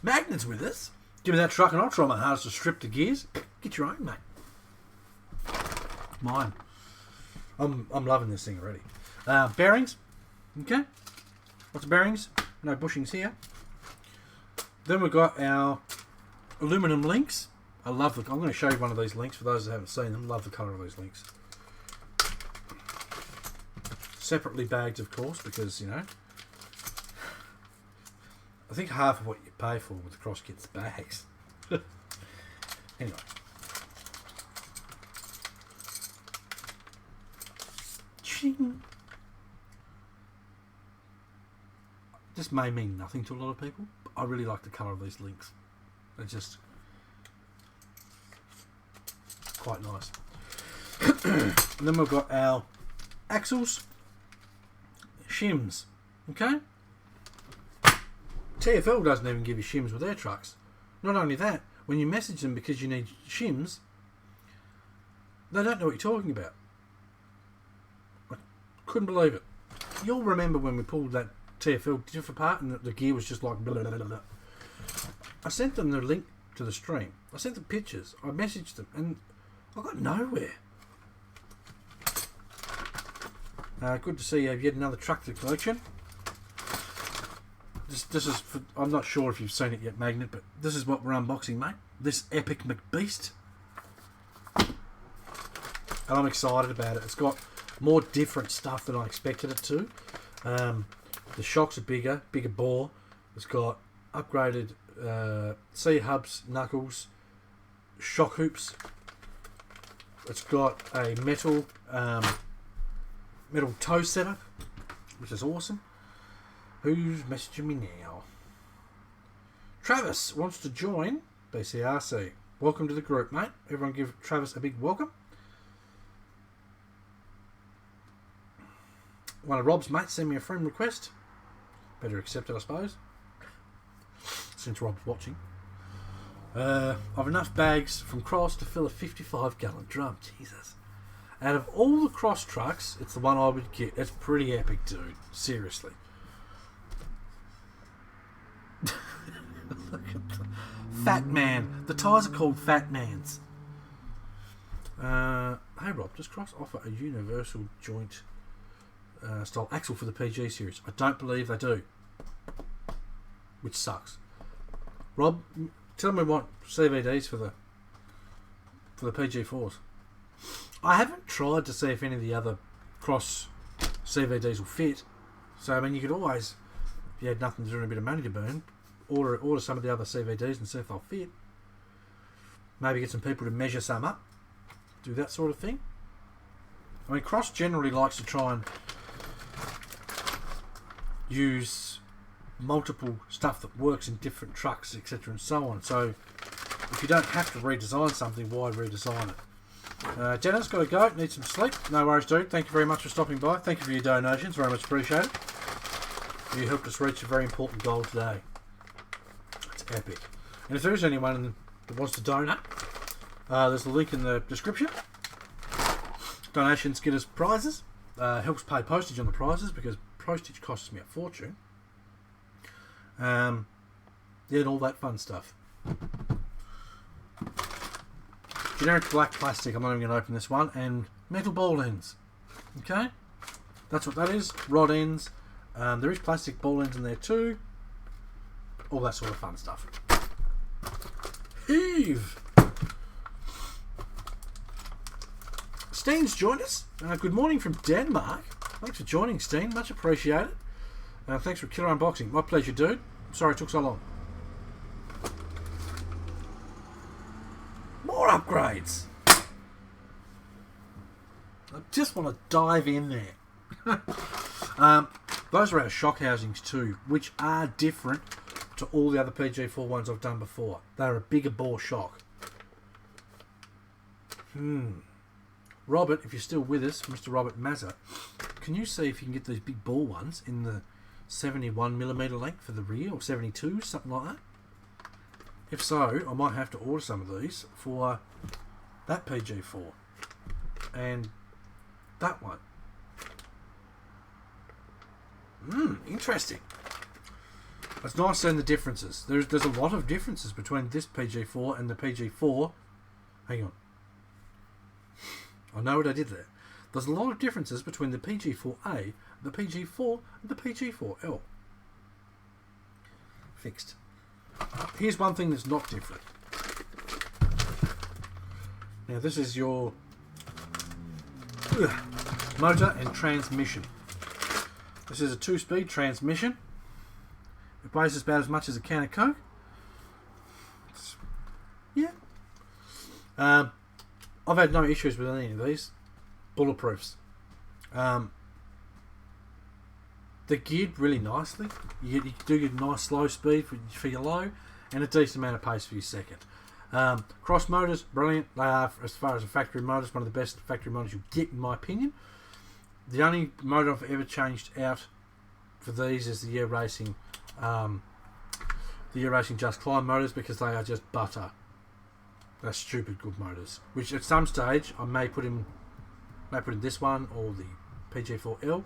Magnet's with us. Give me that truck and I'll try my hardest to strip the gears. Get your own, mate. Mine. I'm loving this thing already. Bearings. Okay. Lots of bearings. No bushings here. Then we've got our aluminum links. I'm going to show you one of these links for those that haven't seen them. Love the colour of those links. Separately bagged, of course, because, you know, I think half of what you pay for with the cross kit's bags. Anyway. Ching. This may mean nothing to a lot of people, but I really like the colour of these links. They're just quite nice. And then we've got our axles, shims. Okay? TFL doesn't even give you shims with their trucks. Not only that, when you message them because you need shims, they don't know what you're talking about. I couldn't believe it. You'll remember when we pulled that TFL diff apart and the gear was just like blah, blah, blah, blah. I sent them the link to the stream. I sent them pictures. I messaged them and I got nowhere. Good to see you have yet another truck to the collection. This is for, I'm not sure if you've seen it yet, Magnet, but this is what we're unboxing, mate. This epic McBeast. And I'm excited about it. It's got more different stuff than I expected it to. The shocks are bigger bore. It's got upgraded C-hubs, knuckles, shock hoops. It's got a metal toe setup, which is awesome. Who's messaging me now? Travis wants to join BCRC. Welcome to the group, mate. Everyone give Travis a big welcome. One of Rob's mates sent me a friend request. Better accept it, I suppose, since Rob's watching. I've enough bags from Cross to fill a 55-gallon drum. Jesus. Out of all the Cross trucks, it's the one I would get. It's pretty epic, dude. Seriously. Look at the Fat Man. The tyres are called Fat Mans. Hey Rob, does Cross offer a universal joint style axle for the PG series? I don't believe they do, which sucks. Rob, tell me what CVDs for the PG4s. I haven't tried to see if any of the other Cross CVDs will fit. So I mean, you could always, if you had nothing to do and a bit of money to burn, order some of the other CVDs and see if they'll fit. Maybe get some people to measure some up, do that sort of thing. I mean, Cross generally likes to try and use multiple stuff that works in different trucks, etc. and so on. So if you don't have to redesign something, why redesign it? Jenna's got to go, need some sleep. No worries, dude. Thank you very much for stopping by. Thank you for your donations, very much appreciated. You helped us reach a very important goal today. It's epic. And if there is anyone that wants to donate, there's a link in the description. Donations get us prizes. Helps pay postage on the prizes because postage costs me a fortune. Yeah, and all that fun stuff. Generic black plastic, I'm not even going to open this one, and metal ball ends. Okay? That's what that is. Rod ends. There is plastic ball ends in there too. All that sort of fun stuff. Heave! Steen's joined us. Good morning from Denmark. Thanks for joining, Steen. Much appreciated. Thanks for killer unboxing. My pleasure, dude. Sorry it took so long. More upgrades. I just want to dive in there. Those are our shock housings too, which are different to all the other PG4 ones I've done before. They're a bigger bore shock. Robert, if you're still with us, Mr. Robert Mazza, can you see if you can get these big ball ones in the 71mm length for the rear, or 72, something like that? If so, I might have to order some of these for that PG4 and that one. Interesting. It's nice seeing the differences. There's a lot of differences between this PG4 and the PG4. Hang on. I know what I did there. There's a lot of differences between the PG4A, the PG4, and the PG4L. Fixed. Here's one thing that's not different. Now this is your motor and transmission. This is a 2-speed transmission. It weighs about as much as a can of Coke. Yeah. I've had no issues with any of these. Bulletproofs. They're geared really nicely. You do get a nice slow speed for your low and a decent amount of pace for your second. Cross motors, brilliant. They are, as far as a factory motor, one of the best factory motors you'll get, in my opinion. The only motor I've ever changed out for these is the Air Racing Just Climb motors, because they are just butter. They're stupid good motors, which at some stage I may put in this one or the PG4L,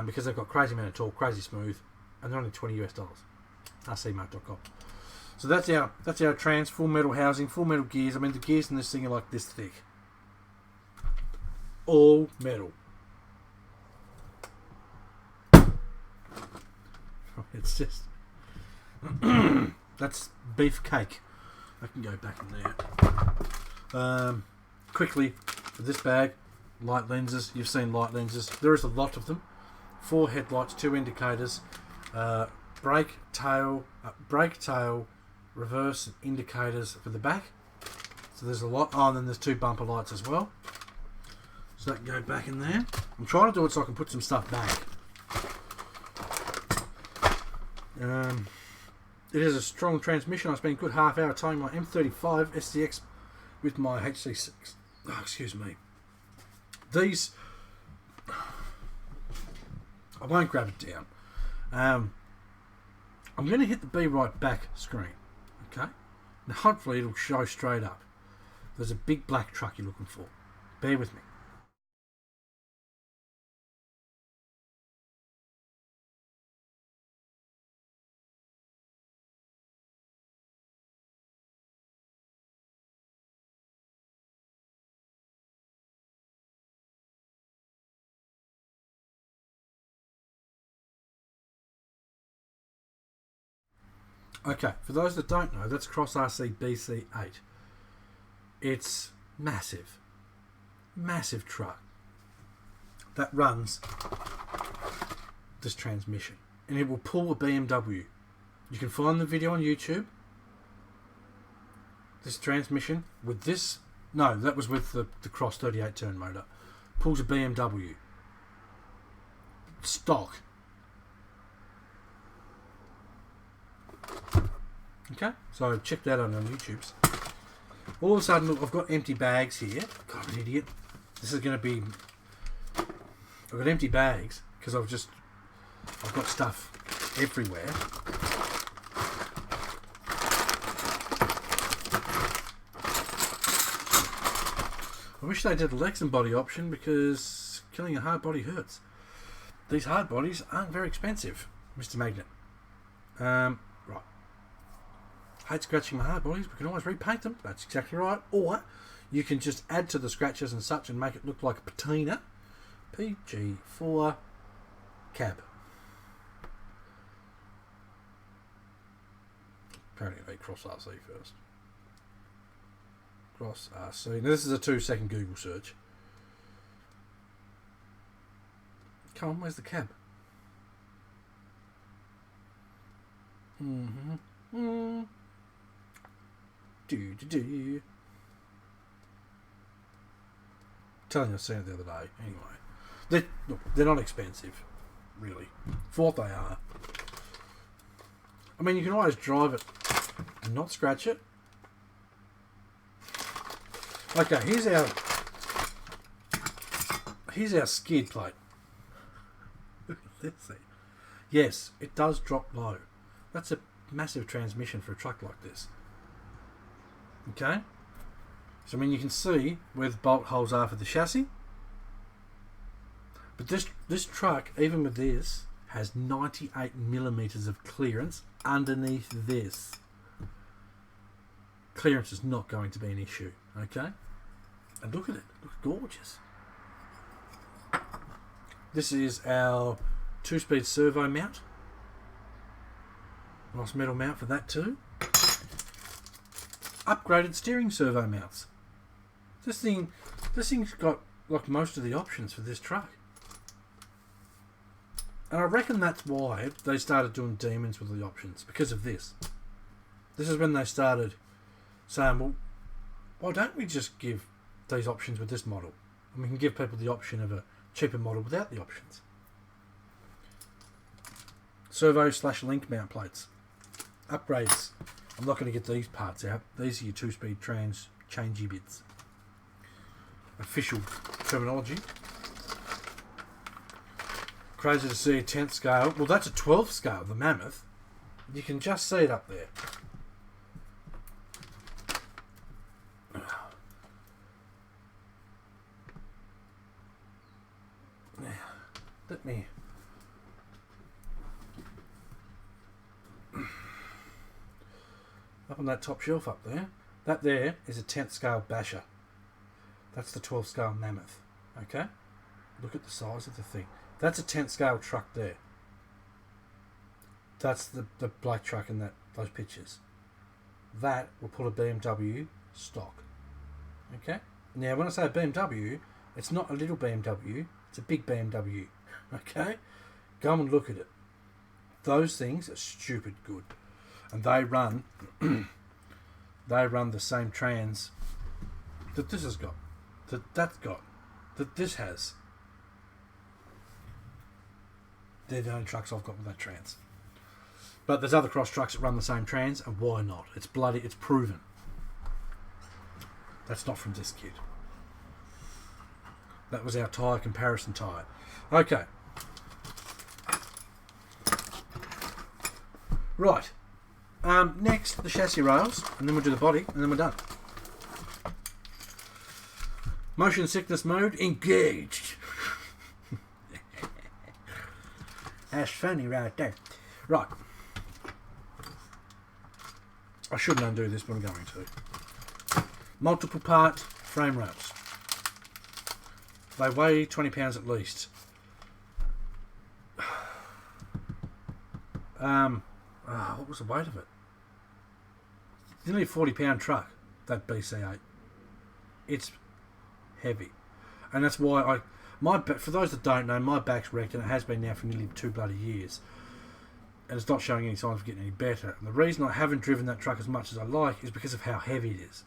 because they've got crazy amount of torque, crazy smooth, and they're only $20 US. rcmart.com. So that's our trans, full metal housing, full metal gears. I mean, the gears in this thing are like this thick. All metal. It's just that's beef cake. I can go back in there. Quickly, for this bag, light lenses. You've seen light lenses. There is a lot of them. 4 headlights, 2 indicators, brake, tail, reverse indicators for the back. So there's a lot. Oh, and then there's 2 bumper lights as well. So that can go back in there. I'm trying to do it so I can put some stuff back. It is a strong transmission. I spent a good half hour towing my M35 SCX with my HC6. Oh, excuse me. These, I won't grab it down. I'm going to hit the Be Right Back screen. Okay? Now hopefully it'll show straight up. There's a big black truck you're looking for. Bear with me. Okay, for those that don't know, that's Cross RC BC8. It's massive. Massive truck that runs this transmission. And it will pull a BMW. You can find the video on YouTube. This transmission with this... No, that was with the Cross 38 turn motor. Pulls a BMW. Stock. Okay, so check that out on YouTube's. All of a sudden, look, I've got empty bags here. God, I'm an idiot. This is going to be... I've got empty bags because I've got stuff everywhere. I wish they did a Lexan body option because killing a hard body hurts. These hard bodies aren't very expensive, Mr. Magnet. Right. Hate scratching my hard bodies. We can always repaint them. That's exactly right. Or you can just add to the scratches and such and make it look like a patina. PG4 cab. Apparently they Cross RC first. Cross RC. Now this is a 2-second Google search. Come on, where's the cab? Telling you I seen it the other day. Anyway, they're not expensive, really. For what they are. I mean, you can always drive it and not scratch it. Okay, here's our skid plate. Look at this thing. Yes, it does drop low. That's a massive transmission for a truck like this. Okay, so I mean you can see where the bolt holes are for the chassis, but this truck, even with this, has 98mm of clearance underneath this. Clearance is not going to be an issue. Okay, and look at it, looks gorgeous. This is our 2-speed servo mount. Nice metal mount for that too. Upgraded steering servo mounts. This thing's got like most of the options for this truck. And I reckon that's why they started doing demons with the options, because of this. This is when they started saying, well, why don't we just give these options with this model? And we can give people the option of a cheaper model without the options. Servo/link mount plates. Upgrades. I'm not going to get these parts out. These are your 2-speed trans changey bits. Official terminology. Crazy to see a 10th scale. Well, that's a 12th scale, the Mammoth. You can just see it up there. Let me... Up on that top shelf up there. That there is a 10th scale Basher. That's the 12th scale Mammoth. Okay? Look at the size of the thing. That's a 10th scale truck there. That's the black truck in those pictures. That will pull a BMW stock. Okay? Now when I say a BMW, it's not a little BMW, it's a big BMW. Okay? Go and look at it. Those things are stupid good. And they run the same trans that this has got, that's got, that this has. They're the only trucks I've got with that trans. But there's other cross trucks that run the same trans, and why not? It's proven. That's not from this kid. That was our tyre comparison tyre. Okay. Right. Next, the chassis rails, and then we'll do the body, and then we're done. Motion sickness mode engaged. That's funny right there. Right. I shouldn't undo this, but I'm going to. Multiple part frame rails. They weigh 20 pounds at least. What was the weight of it? It's nearly a 40-pound truck, that BC8. It's heavy. And that's why for those that don't know, my back's wrecked, and it has been now for nearly 2 bloody years. And it's not showing any signs of getting any better. And the reason I haven't driven that truck as much as I like is because of how heavy it is.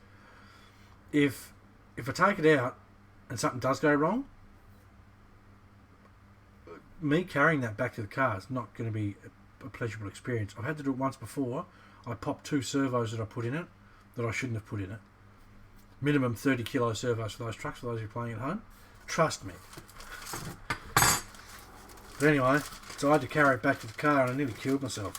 If I take it out and something does go wrong, me carrying that back to the car is not going to be a pleasurable experience. I've had to do it once before. I popped 2 servos that I put in it that I shouldn't have put in it. Minimum 30 kilo servos for those trucks, for those who are playing at home. Trust me. But anyway, so I had to carry it back to the car, and I nearly killed myself.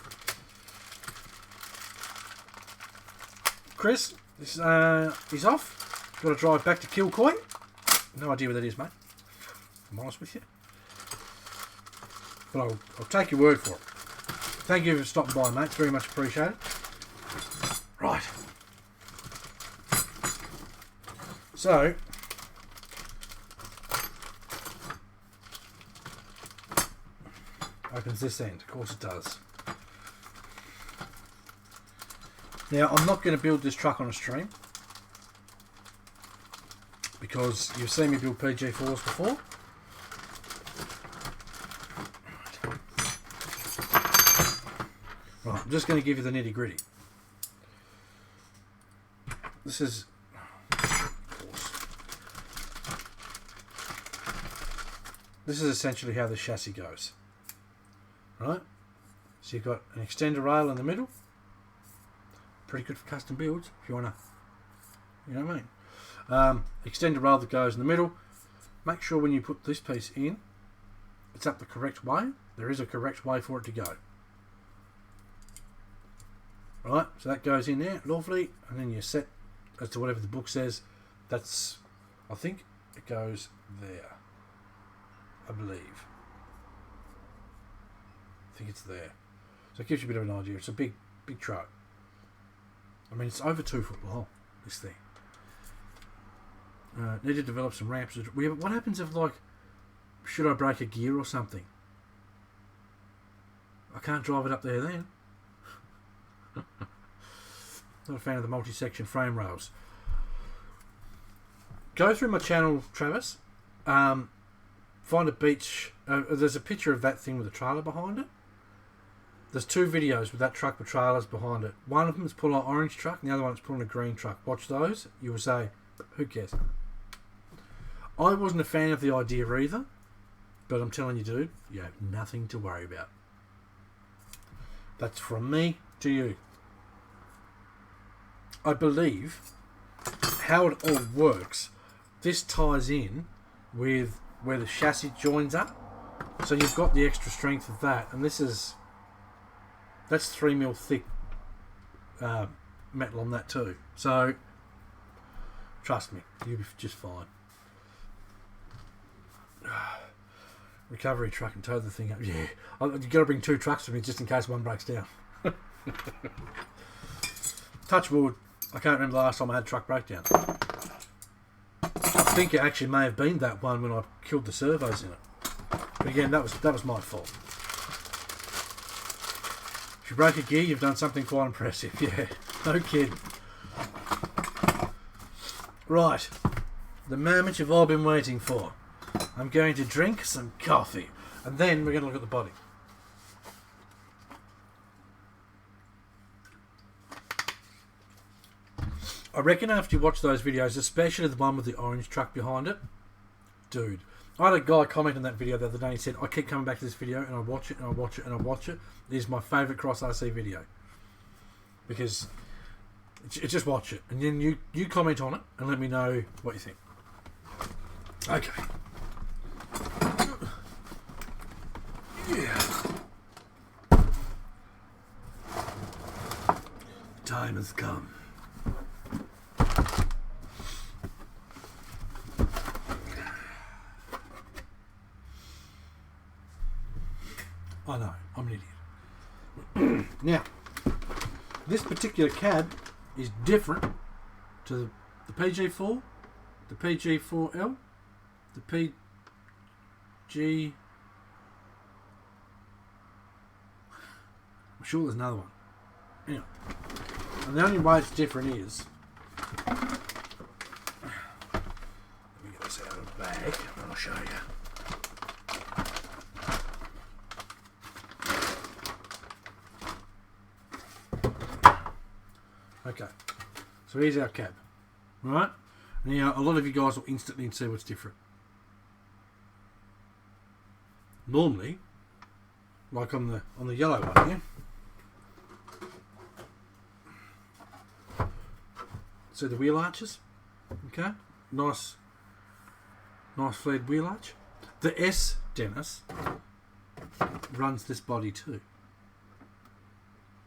Chris, he's off. Got to drive back to Kilcoy. No idea where that is, mate. I'm honest with you. But I'll take your word for it. Thank you for stopping by, mate. Very much appreciated. Right. So, opens this end. Of course it does. Now, I'm not going to build this truck on a stream, because you've seen me build PG4s before. Right, I'm just going to give you the nitty gritty. This is, essentially how the chassis goes. Right? So you've got an extender rail in the middle. Pretty good for custom builds, if you want to, you know what I mean. Extender rail that goes in the middle. Make sure when you put this piece in, it's up the correct way. There is a correct way for it to go. Right, so that goes in there, lovely, and then you're set as to whatever the book says. That's, I think it goes there, I believe. I think it's there. So it gives you a bit of an idea. It's a big truck. I mean, it's over 2 foot long, this thing. Need to develop some ramps. What happens if, like, should I break a gear or something? I can't drive it up there then. Not a fan of the multi-section frame rails. Go through my channel, Travis. Find a beach. There's a picture of that thing with a trailer behind it. There's 2 videos with that truck with trailers behind it. One of them is pulling an orange truck, and the other one is pulling a green truck. Watch those. You will say, who cares? I wasn't a fan of the idea either, but I'm telling you, dude, you have nothing to worry about. That's from me to you. I believe how it all works, this ties in with where the chassis joins up. So you've got the extra strength of that, and that's 3mm thick metal on that too. So trust me, you'll be just fine. Recovery truck and tow the thing up. Yeah, you've got to bring 2 trucks with me just in case one breaks down. Touch wood. I can't remember the last time I had a truck breakdown. I think it actually may have been that one when I killed the servos in it. But again, that was my fault. If you break a gear, you've done something quite impressive. Yeah, no kidding. Right, the moment you've all been waiting for. I'm going to drink some coffee, and then we're going to look at the body. I reckon after you watch those videos, especially the one with the orange truck behind it, dude. I had a guy comment on that video the other day. He said, I keep coming back to this video and I watch it and I watch it and I watch it. It is my favourite Cross RC video. Because just watch it. And then you comment on it and let me know what you think. Okay. Yeah. The time has come. I know, I'm an idiot. Now, this particular cab is different to the PG4, the PG4L, the PG... I'm sure there's another one. Anyway, and the only way it's different is... Let me get this out of the bag and I'll show you. Okay, so here's our cab, right? Now, a lot of you guys will instantly see what's different. Normally, like on the yellow one here, see the wheel arches? Okay, nice flared wheel arch. The S, Dennis, runs this body too,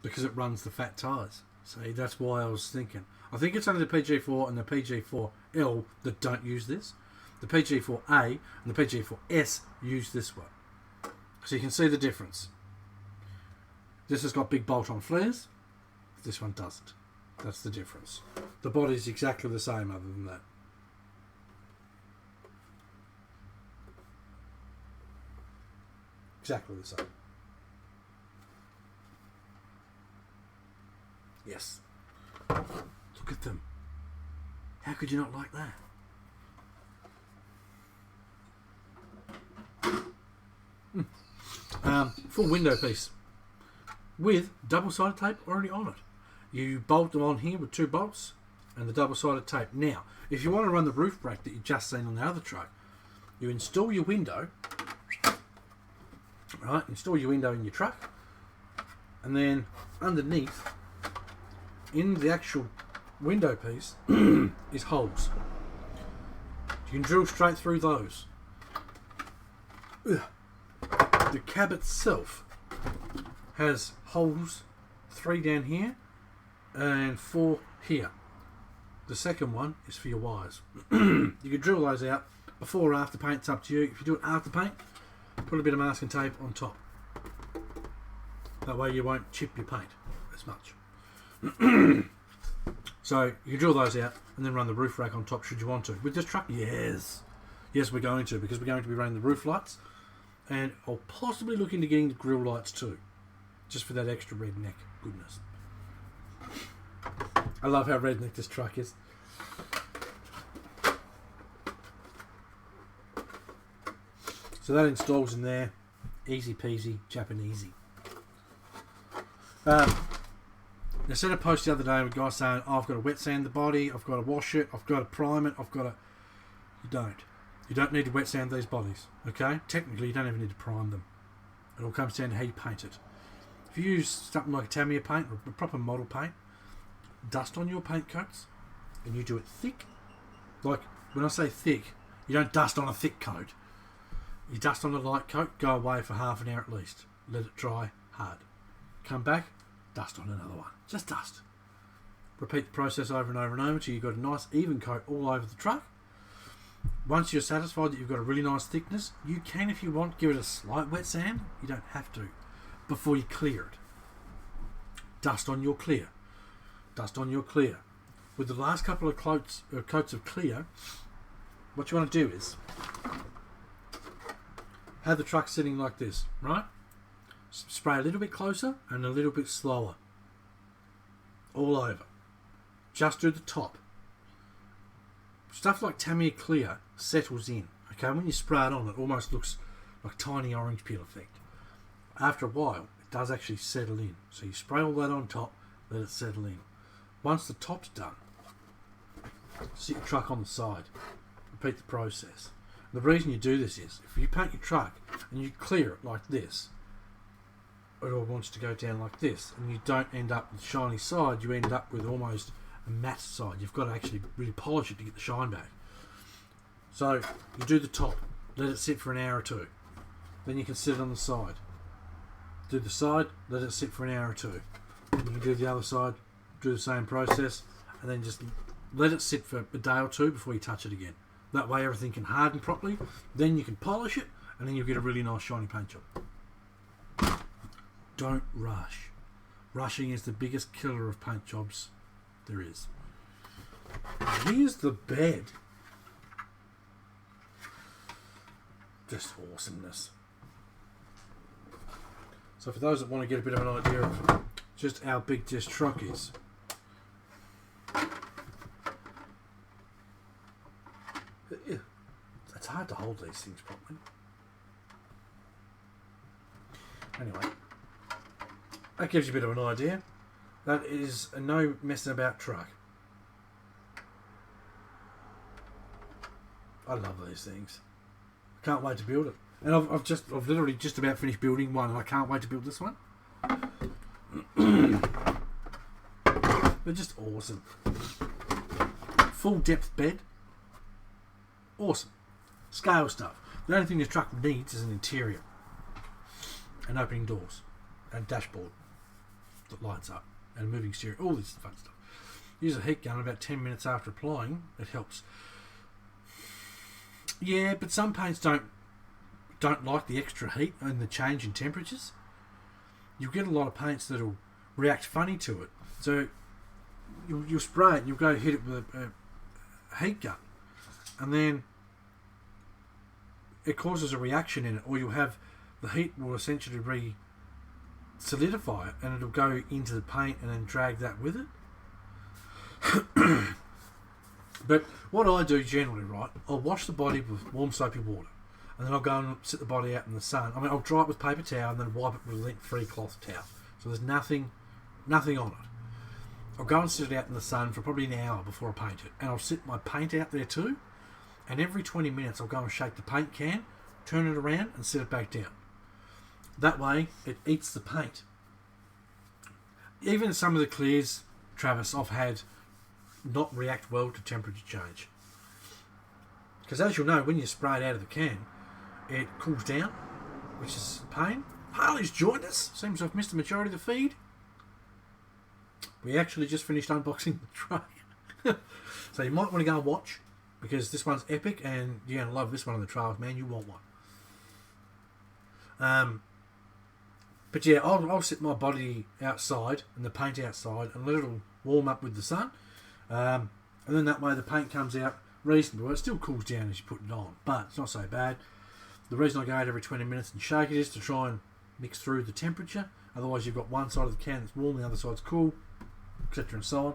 because it runs the fat tyres. See, that's why I was thinking. I think it's only the PG4 and the PG4L that don't use this. The PG4A and the PG4S use this one. So you can see the difference. This has got big bolt-on flares. This one doesn't. That's the difference. The body's exactly the same other than that. Exactly the same. Yes. Look at them. How could you not like that? Full window piece with double-sided tape already on it. You bolt them on here with 2 bolts and the double-sided tape. Now, if you want to run the roof brake that you just seen on the other truck, you install your window, right? Install your window in your truck, and then underneath, in the actual window piece, is holes. You can drill straight through those. Ugh. The cab itself has holes, 3 down here and 4 here. The second one is for your wires. You can drill those out. Before or after paint, it's up to you. If you do it after paint, put a bit of masking tape on top. That way you won't chip your paint as much. So you can drill those out and then run the roof rack on top should you want to. With this truck, yes, we're going to, because we're going to be running the roof lights, and I'll possibly look into getting the grill lights too, just for that extra redneck goodness. I love how redneck this truck is. So that installs in there, easy peasy, Japanesey. I sent a post the other day with a guy saying, oh, I've got to wet sand the body, I've got to wash it, I've got to prime it, I've got to... You don't. You don't need to wet sand these bodies, okay? Technically, you don't even need to prime them. It all comes down to how you paint it. If you use something like a Tamiya paint or a proper model paint, dust on your paint coats, and you do it thick. Like, when I say thick, you don't dust on a thick coat. You dust on a light coat, go away for half an hour at least. Let it dry hard. Come back, dust on another one. Just dust. Repeat the process over and over and over until you've got a nice even coat all over the truck. Once you're satisfied that you've got a really nice thickness, you can, if you want, give it a slight wet sand. You don't have to before you clear it. Dust on your clear. Dust on your clear. With the last couple of coats of clear, what you want to do is have the truck sitting like this, right? Spray a little bit closer and a little bit slower. All over. Just do the top. Stuff like Tamiya Clear settles in. Okay, when you spray it on, it almost looks like tiny orange peel effect. After a while, it does actually settle in. So you spray all that on top, let it settle in. Once the top's done, sit your truck on the side. Repeat the process. The reason you do this is, if you paint your truck and you clear it like this, it all wants to go down like this, and you don't end up with shiny side, you end up with almost a matte side. You've got to actually really polish it to get the shine back. So you do the top, let it sit for an hour or two. Then you can sit it on the side. Do the side, let it sit for an hour or two. Then you can do the other side, do the same process, and then just let it sit for a day or two before you touch it again. That way everything can harden properly. Then you can polish it, and then you'll get a really nice shiny paint job. Don't rush. Rushing is the biggest killer of paint jobs there is. Here's the bed. Just awesomeness. So for those that want to get a bit of an idea of just how big this truck is, it's hard to hold these things properly. Anyway, that gives you a bit of an idea. That is a no messing about truck. I love these things. I can't wait to build it. And I've literally just about finished building one, and I can't wait to build this one. They're just awesome. Full depth bed. Awesome. Scale stuff. The only thing this truck needs is an interior. And opening doors. And dashboard that lights up. And moving steering. All this fun stuff. Use a heat gun about 10 minutes after applying. It helps. Yeah, but some paints don't like the extra heat and the change in temperatures. You'll get a lot of paints that'll react funny to it. So you'll spray it and you'll go hit it with a heat gun. And then it causes a reaction in it, or you'll have the heat will essentially solidify it, and it'll go into the paint and then drag that with it. But what I do generally, right, I'll wash the body with warm soapy water, and then I'll go and sit the body out in the sun. I mean, I'll dry it with paper towel and then wipe it with a lint-free cloth towel, so there's nothing on it. I'll go and sit it out in the sun for probably an hour before I paint it, and I'll sit my paint out there too. And every 20 minutes I'll go and shake the paint can, turn it around and sit it back down. That way it eats the paint. Even some of the clears, Travis, I've had not react well to temperature change. Because as you'll know, when you spray it out of the can, it cools down, which is pain. Harley's joined us. Seems I've missed the majority of the feed. We actually just finished unboxing the truck. So you might want to go and watch, because this one's epic and you're going to love this one on the trails, man. You want one. But yeah, I'll sit my body outside and the paint outside and let it all warm up with the sun. And then that way the paint comes out reasonable. It still cools down as you put it on, but it's not so bad. The reason I go out every 20 minutes and shake it is to try and mix through the temperature. Otherwise you've got one side of the can that's warm, the other side's cool, etc. and so on.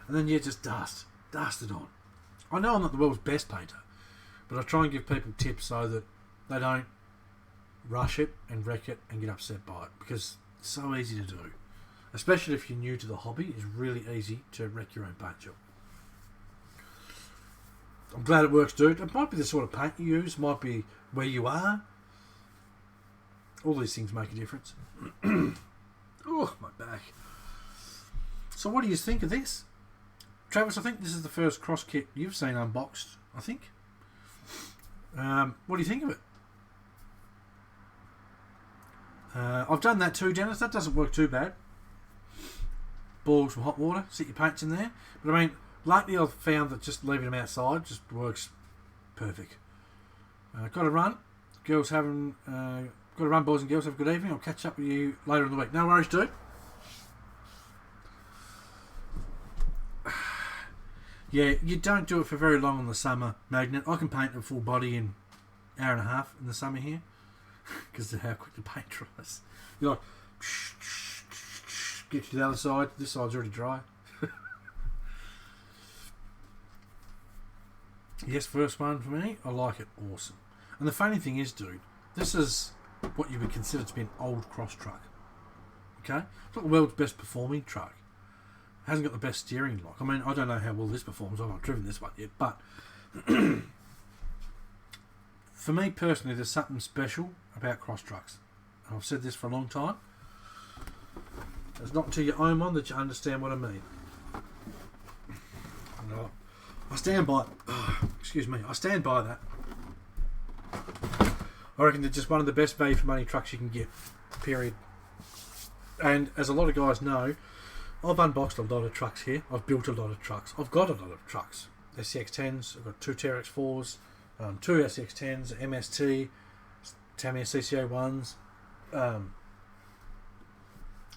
And then just dust it on. I know I'm not the world's best painter, but I try and give people tips so that they don't rush it and wreck it and get upset by it, because it's so easy to do. Especially if you're new to the hobby, it's really easy to wreck your own paint job. I'm glad it works, dude. It might be the sort of paint you use, might be where you are. All these things make a difference. Oh, my back. So what do you think of this? Travis, I think this is the first cross kit you've seen unboxed, I think. What do you think of it? I've done that too, Dennis. That doesn't work too bad. Boil some hot water, sit your paints in there. But I mean, lately I've found that just leaving them outside just works perfect. Got to run. Got to run, boys and girls. Have a good evening. I'll catch up with you later in the week. No worries, dude. Yeah, you don't do it for very long in the summer, Magnet. I can paint a full body in an hour and a half in the summer here, because of how quick the paint dries. You're like, get you to the other side. This side's already dry. Yes, first one for me. I like it. Awesome. And the funny thing is, dude, this is what you would consider to be an old cross truck. Okay? It's not the world's best performing truck, Hasn't got the best steering lock. I mean, I don't know how well this performs. I've not driven this one yet, but for me personally, there's something special about cross trucks. And I've said this for a long time. It's not until you own one that you understand what I mean. And I stand by. Excuse me. I stand by that. I reckon they're just one of the best value for money trucks you can get. Period. And as a lot of guys know, I've unboxed a lot of trucks here. I've built a lot of trucks. I've got a lot of trucks. SCX10s. I've got 2 TRX4s, 2 SCX10s, MST, Tamiya CCO1s,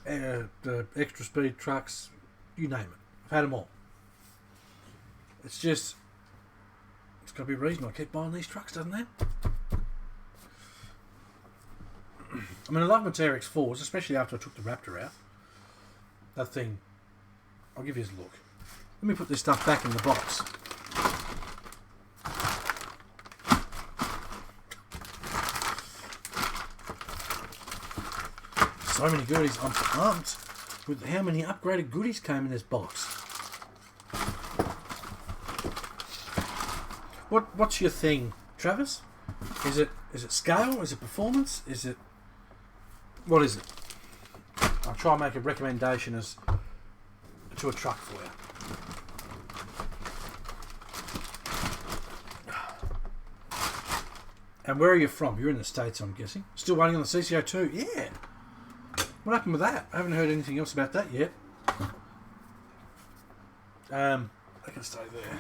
the extra speed trucks, you name it. I've had them all. It's just, it's got to be a reason I keep buying these trucks, doesn't it? I mean, I love my TRX4s, especially after I took the Raptor out. That thing, I'll give you a look. Let me put this stuff back in the box. So many goodies. I'm pumped with how many upgraded goodies came in this box. What's your thing, Travis? Is it scale? Is it performance? Is it, what is it? I'll try and make a recommendation as to a truck for you. And where are you from? You're in the States, I'm guessing. Still waiting on the CCO2? Yeah. What happened with that? I haven't heard anything else about that yet. I can stay there.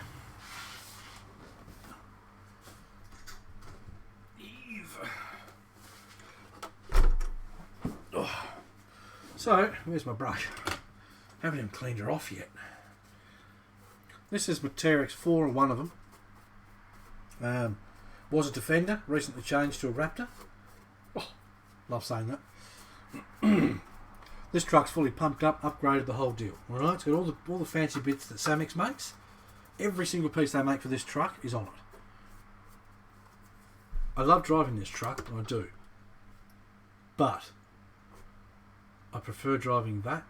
Oh. So, where's my brush? Haven't even cleaned her off yet. This is my TRX4, one of them. Was a Defender, recently changed to a Raptor. Oh, love saying that. This truck's fully pumped up, upgraded, the whole deal. Alright, it's got all the fancy bits that Samix makes. Every single piece they make for this truck is on it. I love driving this truck, I do. But I prefer driving the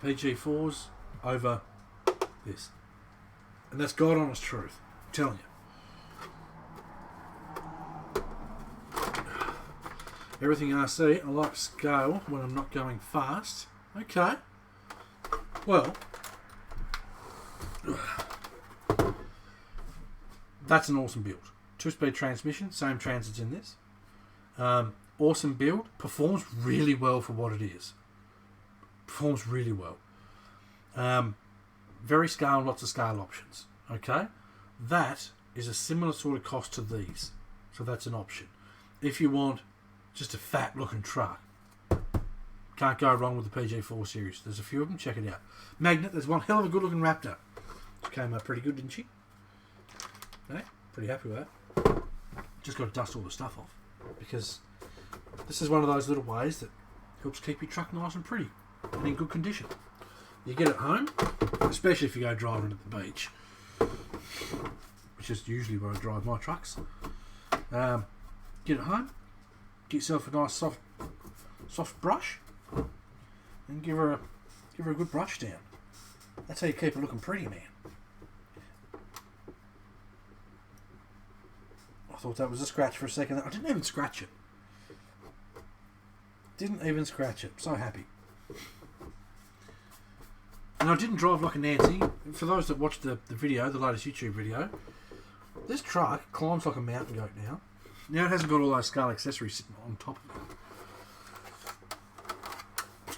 PG4s over this. And that's God honest truth. I'm telling you. Everything RC, I like scale when I'm not going fast. Okay. Well, that's an awesome build. 2-speed transmission, same transits in this. Awesome build, performs really well for what it is. Performs really well. Very scale, lots of scale options. Okay, that is a similar sort of cost to these, so that's an option. If you want just a fat looking truck, can't go wrong with the PG4 series. There's a few of them, check it out. Magnet, there's one hell of a good looking Raptor. She came out pretty good, didn't she? Hey, pretty happy with that. Just got to dust all the stuff off, because this is one of those little ways that helps keep your truck nice and pretty and in good condition. You get it home, especially if you go driving at the beach, which is usually where I drive my trucks. Get it home, get yourself a nice soft brush, and give her a good brush down. That's how you keep it looking pretty, man. I thought that was a scratch for a second. I didn't even scratch it. Didn't even scratch it. So happy. And I didn't drive like a Nancy. For those that watched the video, the latest YouTube video, this truck climbs like a mountain goat now. Now it hasn't got all those scale accessories sitting on top of it.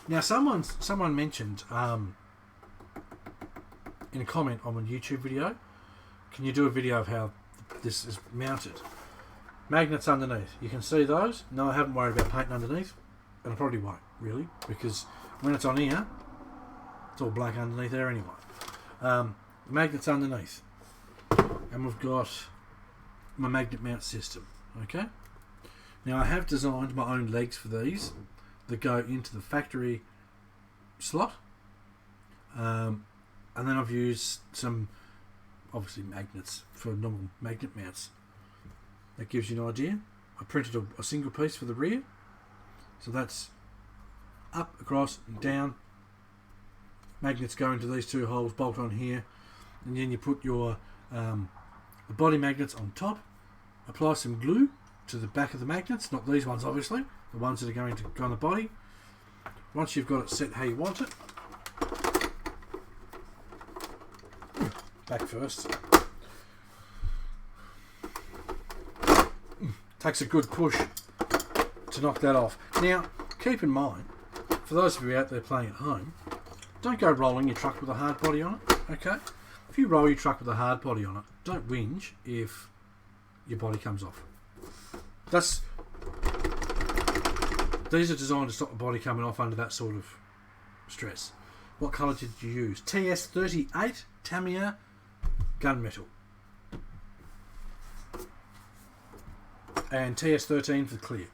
Now someone mentioned in a comment on a YouTube video, can you do a video of how this is mounted? Magnets underneath. You can see those. No, I haven't worried about painting underneath. And I probably won't, really, because when it's on here, it's all black underneath there anyway. Magnets underneath. And we've got my magnet mount system. Okay? Now I have designed my own legs for these that go into the factory slot. And then I've used some, obviously, magnets for normal magnet mounts. That gives you an idea. I printed a single piece for the rear. So that's up, across, and down. Magnets go into these two holes, bolt on here, and then you put your the body magnets on top. Apply some glue to the back of the magnets, not these ones obviously, the ones that are going to go on the body. Once you've got it set how you want it, back first, takes a good push to knock that off. Now keep in mind, for those of you out there playing at home, don't go rolling your truck with a hard body on it, okay? If you roll your truck with a hard body on it, don't whinge if your body comes off. These are designed to stop the body coming off under that sort of stress. What colour did you use? TS38 Tamiya gunmetal. And TS13 for the clear.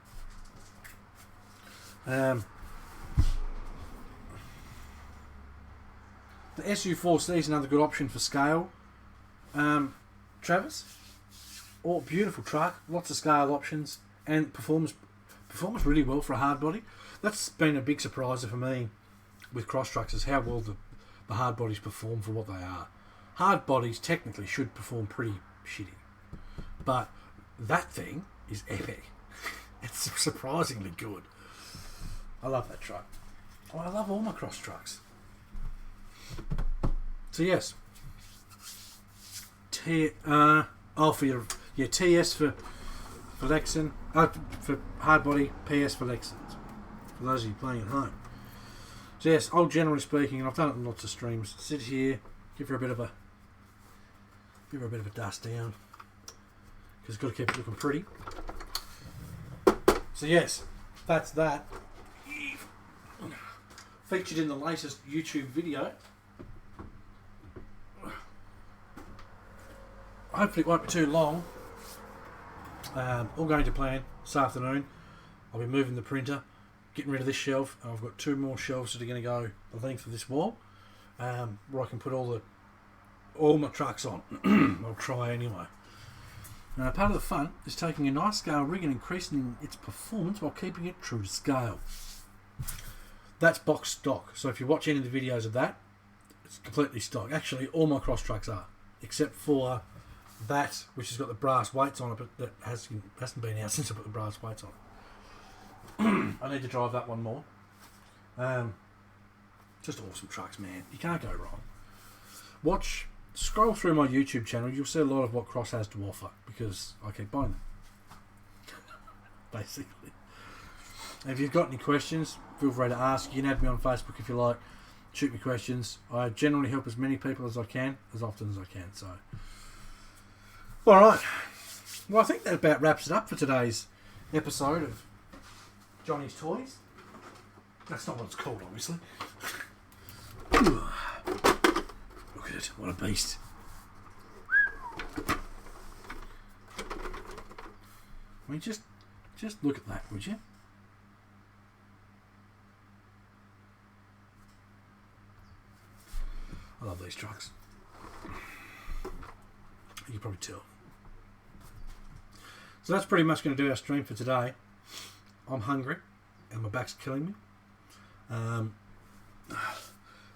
The SU4C is another good option for scale. Travis, beautiful truck, lots of scale options, and performs really well for a hard body. That's been a big surprise for me with cross trucks, is how well the hard bodies perform for what they are. Hard bodies technically should perform pretty shitty, but that thing is epic. It's surprisingly good. I love that truck. Oh, I love all my cross trucks. So yes, TS for Lexan, for hard body, PS for Lexans. For those of you playing at home. So yes, generally speaking, and I've done it in lots of streams. Sit here, give her a bit of a dust down, because got to keep it looking pretty. So yes, that's that. Featured in the latest YouTube video. Hopefully it won't be too long. All going to plan this afternoon. I'll be moving the printer, getting rid of this shelf. I've got 2 more shelves that are going to go the length of this wall, where I can put all my trucks on. I'll try anyway. Part of the fun is taking a nice scale rig and increasing its performance while keeping it true to scale. That's box stock, so if you watch any of the videos of that, it's completely stock. Actually, all my cross trucks are, except for that, which has got the brass weights on it, but that hasn't been out since I put the brass weights on. I need to drive that one more. Just awesome trucks, man. You can't go wrong. Scroll through my YouTube channel, you'll see a lot of what Cross has to offer, because I keep buying them. Basically. And if you've got any questions, feel free to ask. You can add me on Facebook if you like. Shoot me questions. I generally help as many people as I can, as often as I can. So, alright. Well, I think that about wraps it up for today's episode of Johnny's Toys. That's not what it's called, obviously. Look at it. What a beast. I mean, just look at that, would you? I love these trucks. You can probably tell. So that's pretty much going to do our stream for today. I'm hungry and my back's killing me. So I'm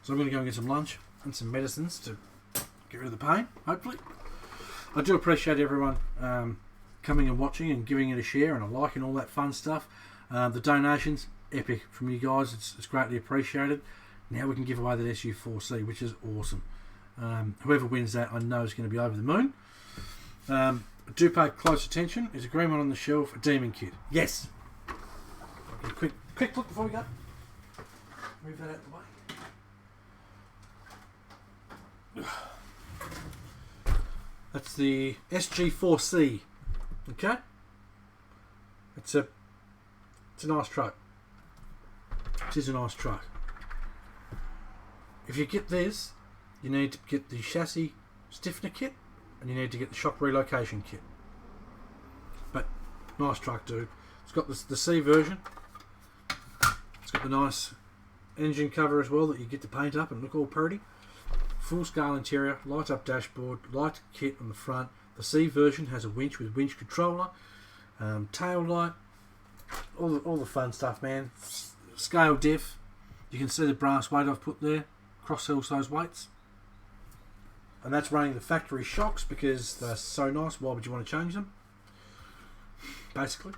going to go and get some lunch and some medicines to get rid of the pain, hopefully. I do appreciate everyone coming and watching and giving it a share and a like and all that fun stuff. The donations, epic from you guys. It's greatly appreciated. Now we can give away that SU4C, which is awesome. Whoever wins that, I know is going to be over the moon. Do pay close attention. Is a green one on the shelf, a demon kit. Yes. Okay, quick look before we go. Move that out the way. That's the SG4C. Okay. It's a nice truck. It is a nice truck. If you get this, you need to get the chassis stiffener kit and you need to get the shock relocation kit. But nice truck, dude. It's got the C version. It's got the nice engine cover as well that you get to paint up and look all pretty. Full scale interior, light up dashboard, light kit on the front. The C version has a winch with winch controller, tail light, all the fun stuff, man. scale diff. You can see the brass weight I've put there. Cross-sells those weights. And that's running the factory shocks because they're so nice. Why would you want to change them? Basically.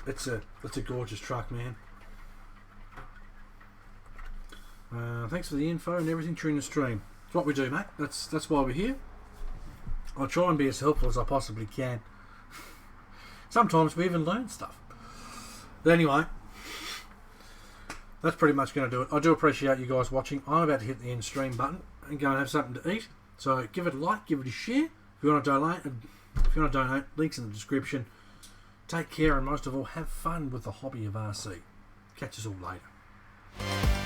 It's a gorgeous truck, man. Thanks for the info and everything during the stream. It's what we do, mate. That's why we're here. I'll try and be as helpful as I possibly can. Sometimes we even learn stuff. But anyway, that's pretty much going to do it. I do appreciate you guys watching. I'm about to hit the end stream button and go and have something to eat. So give it a like, give it a share. If you want to donate, links in the description. Take care and most of all, have fun with the hobby of RC. Catch us all later.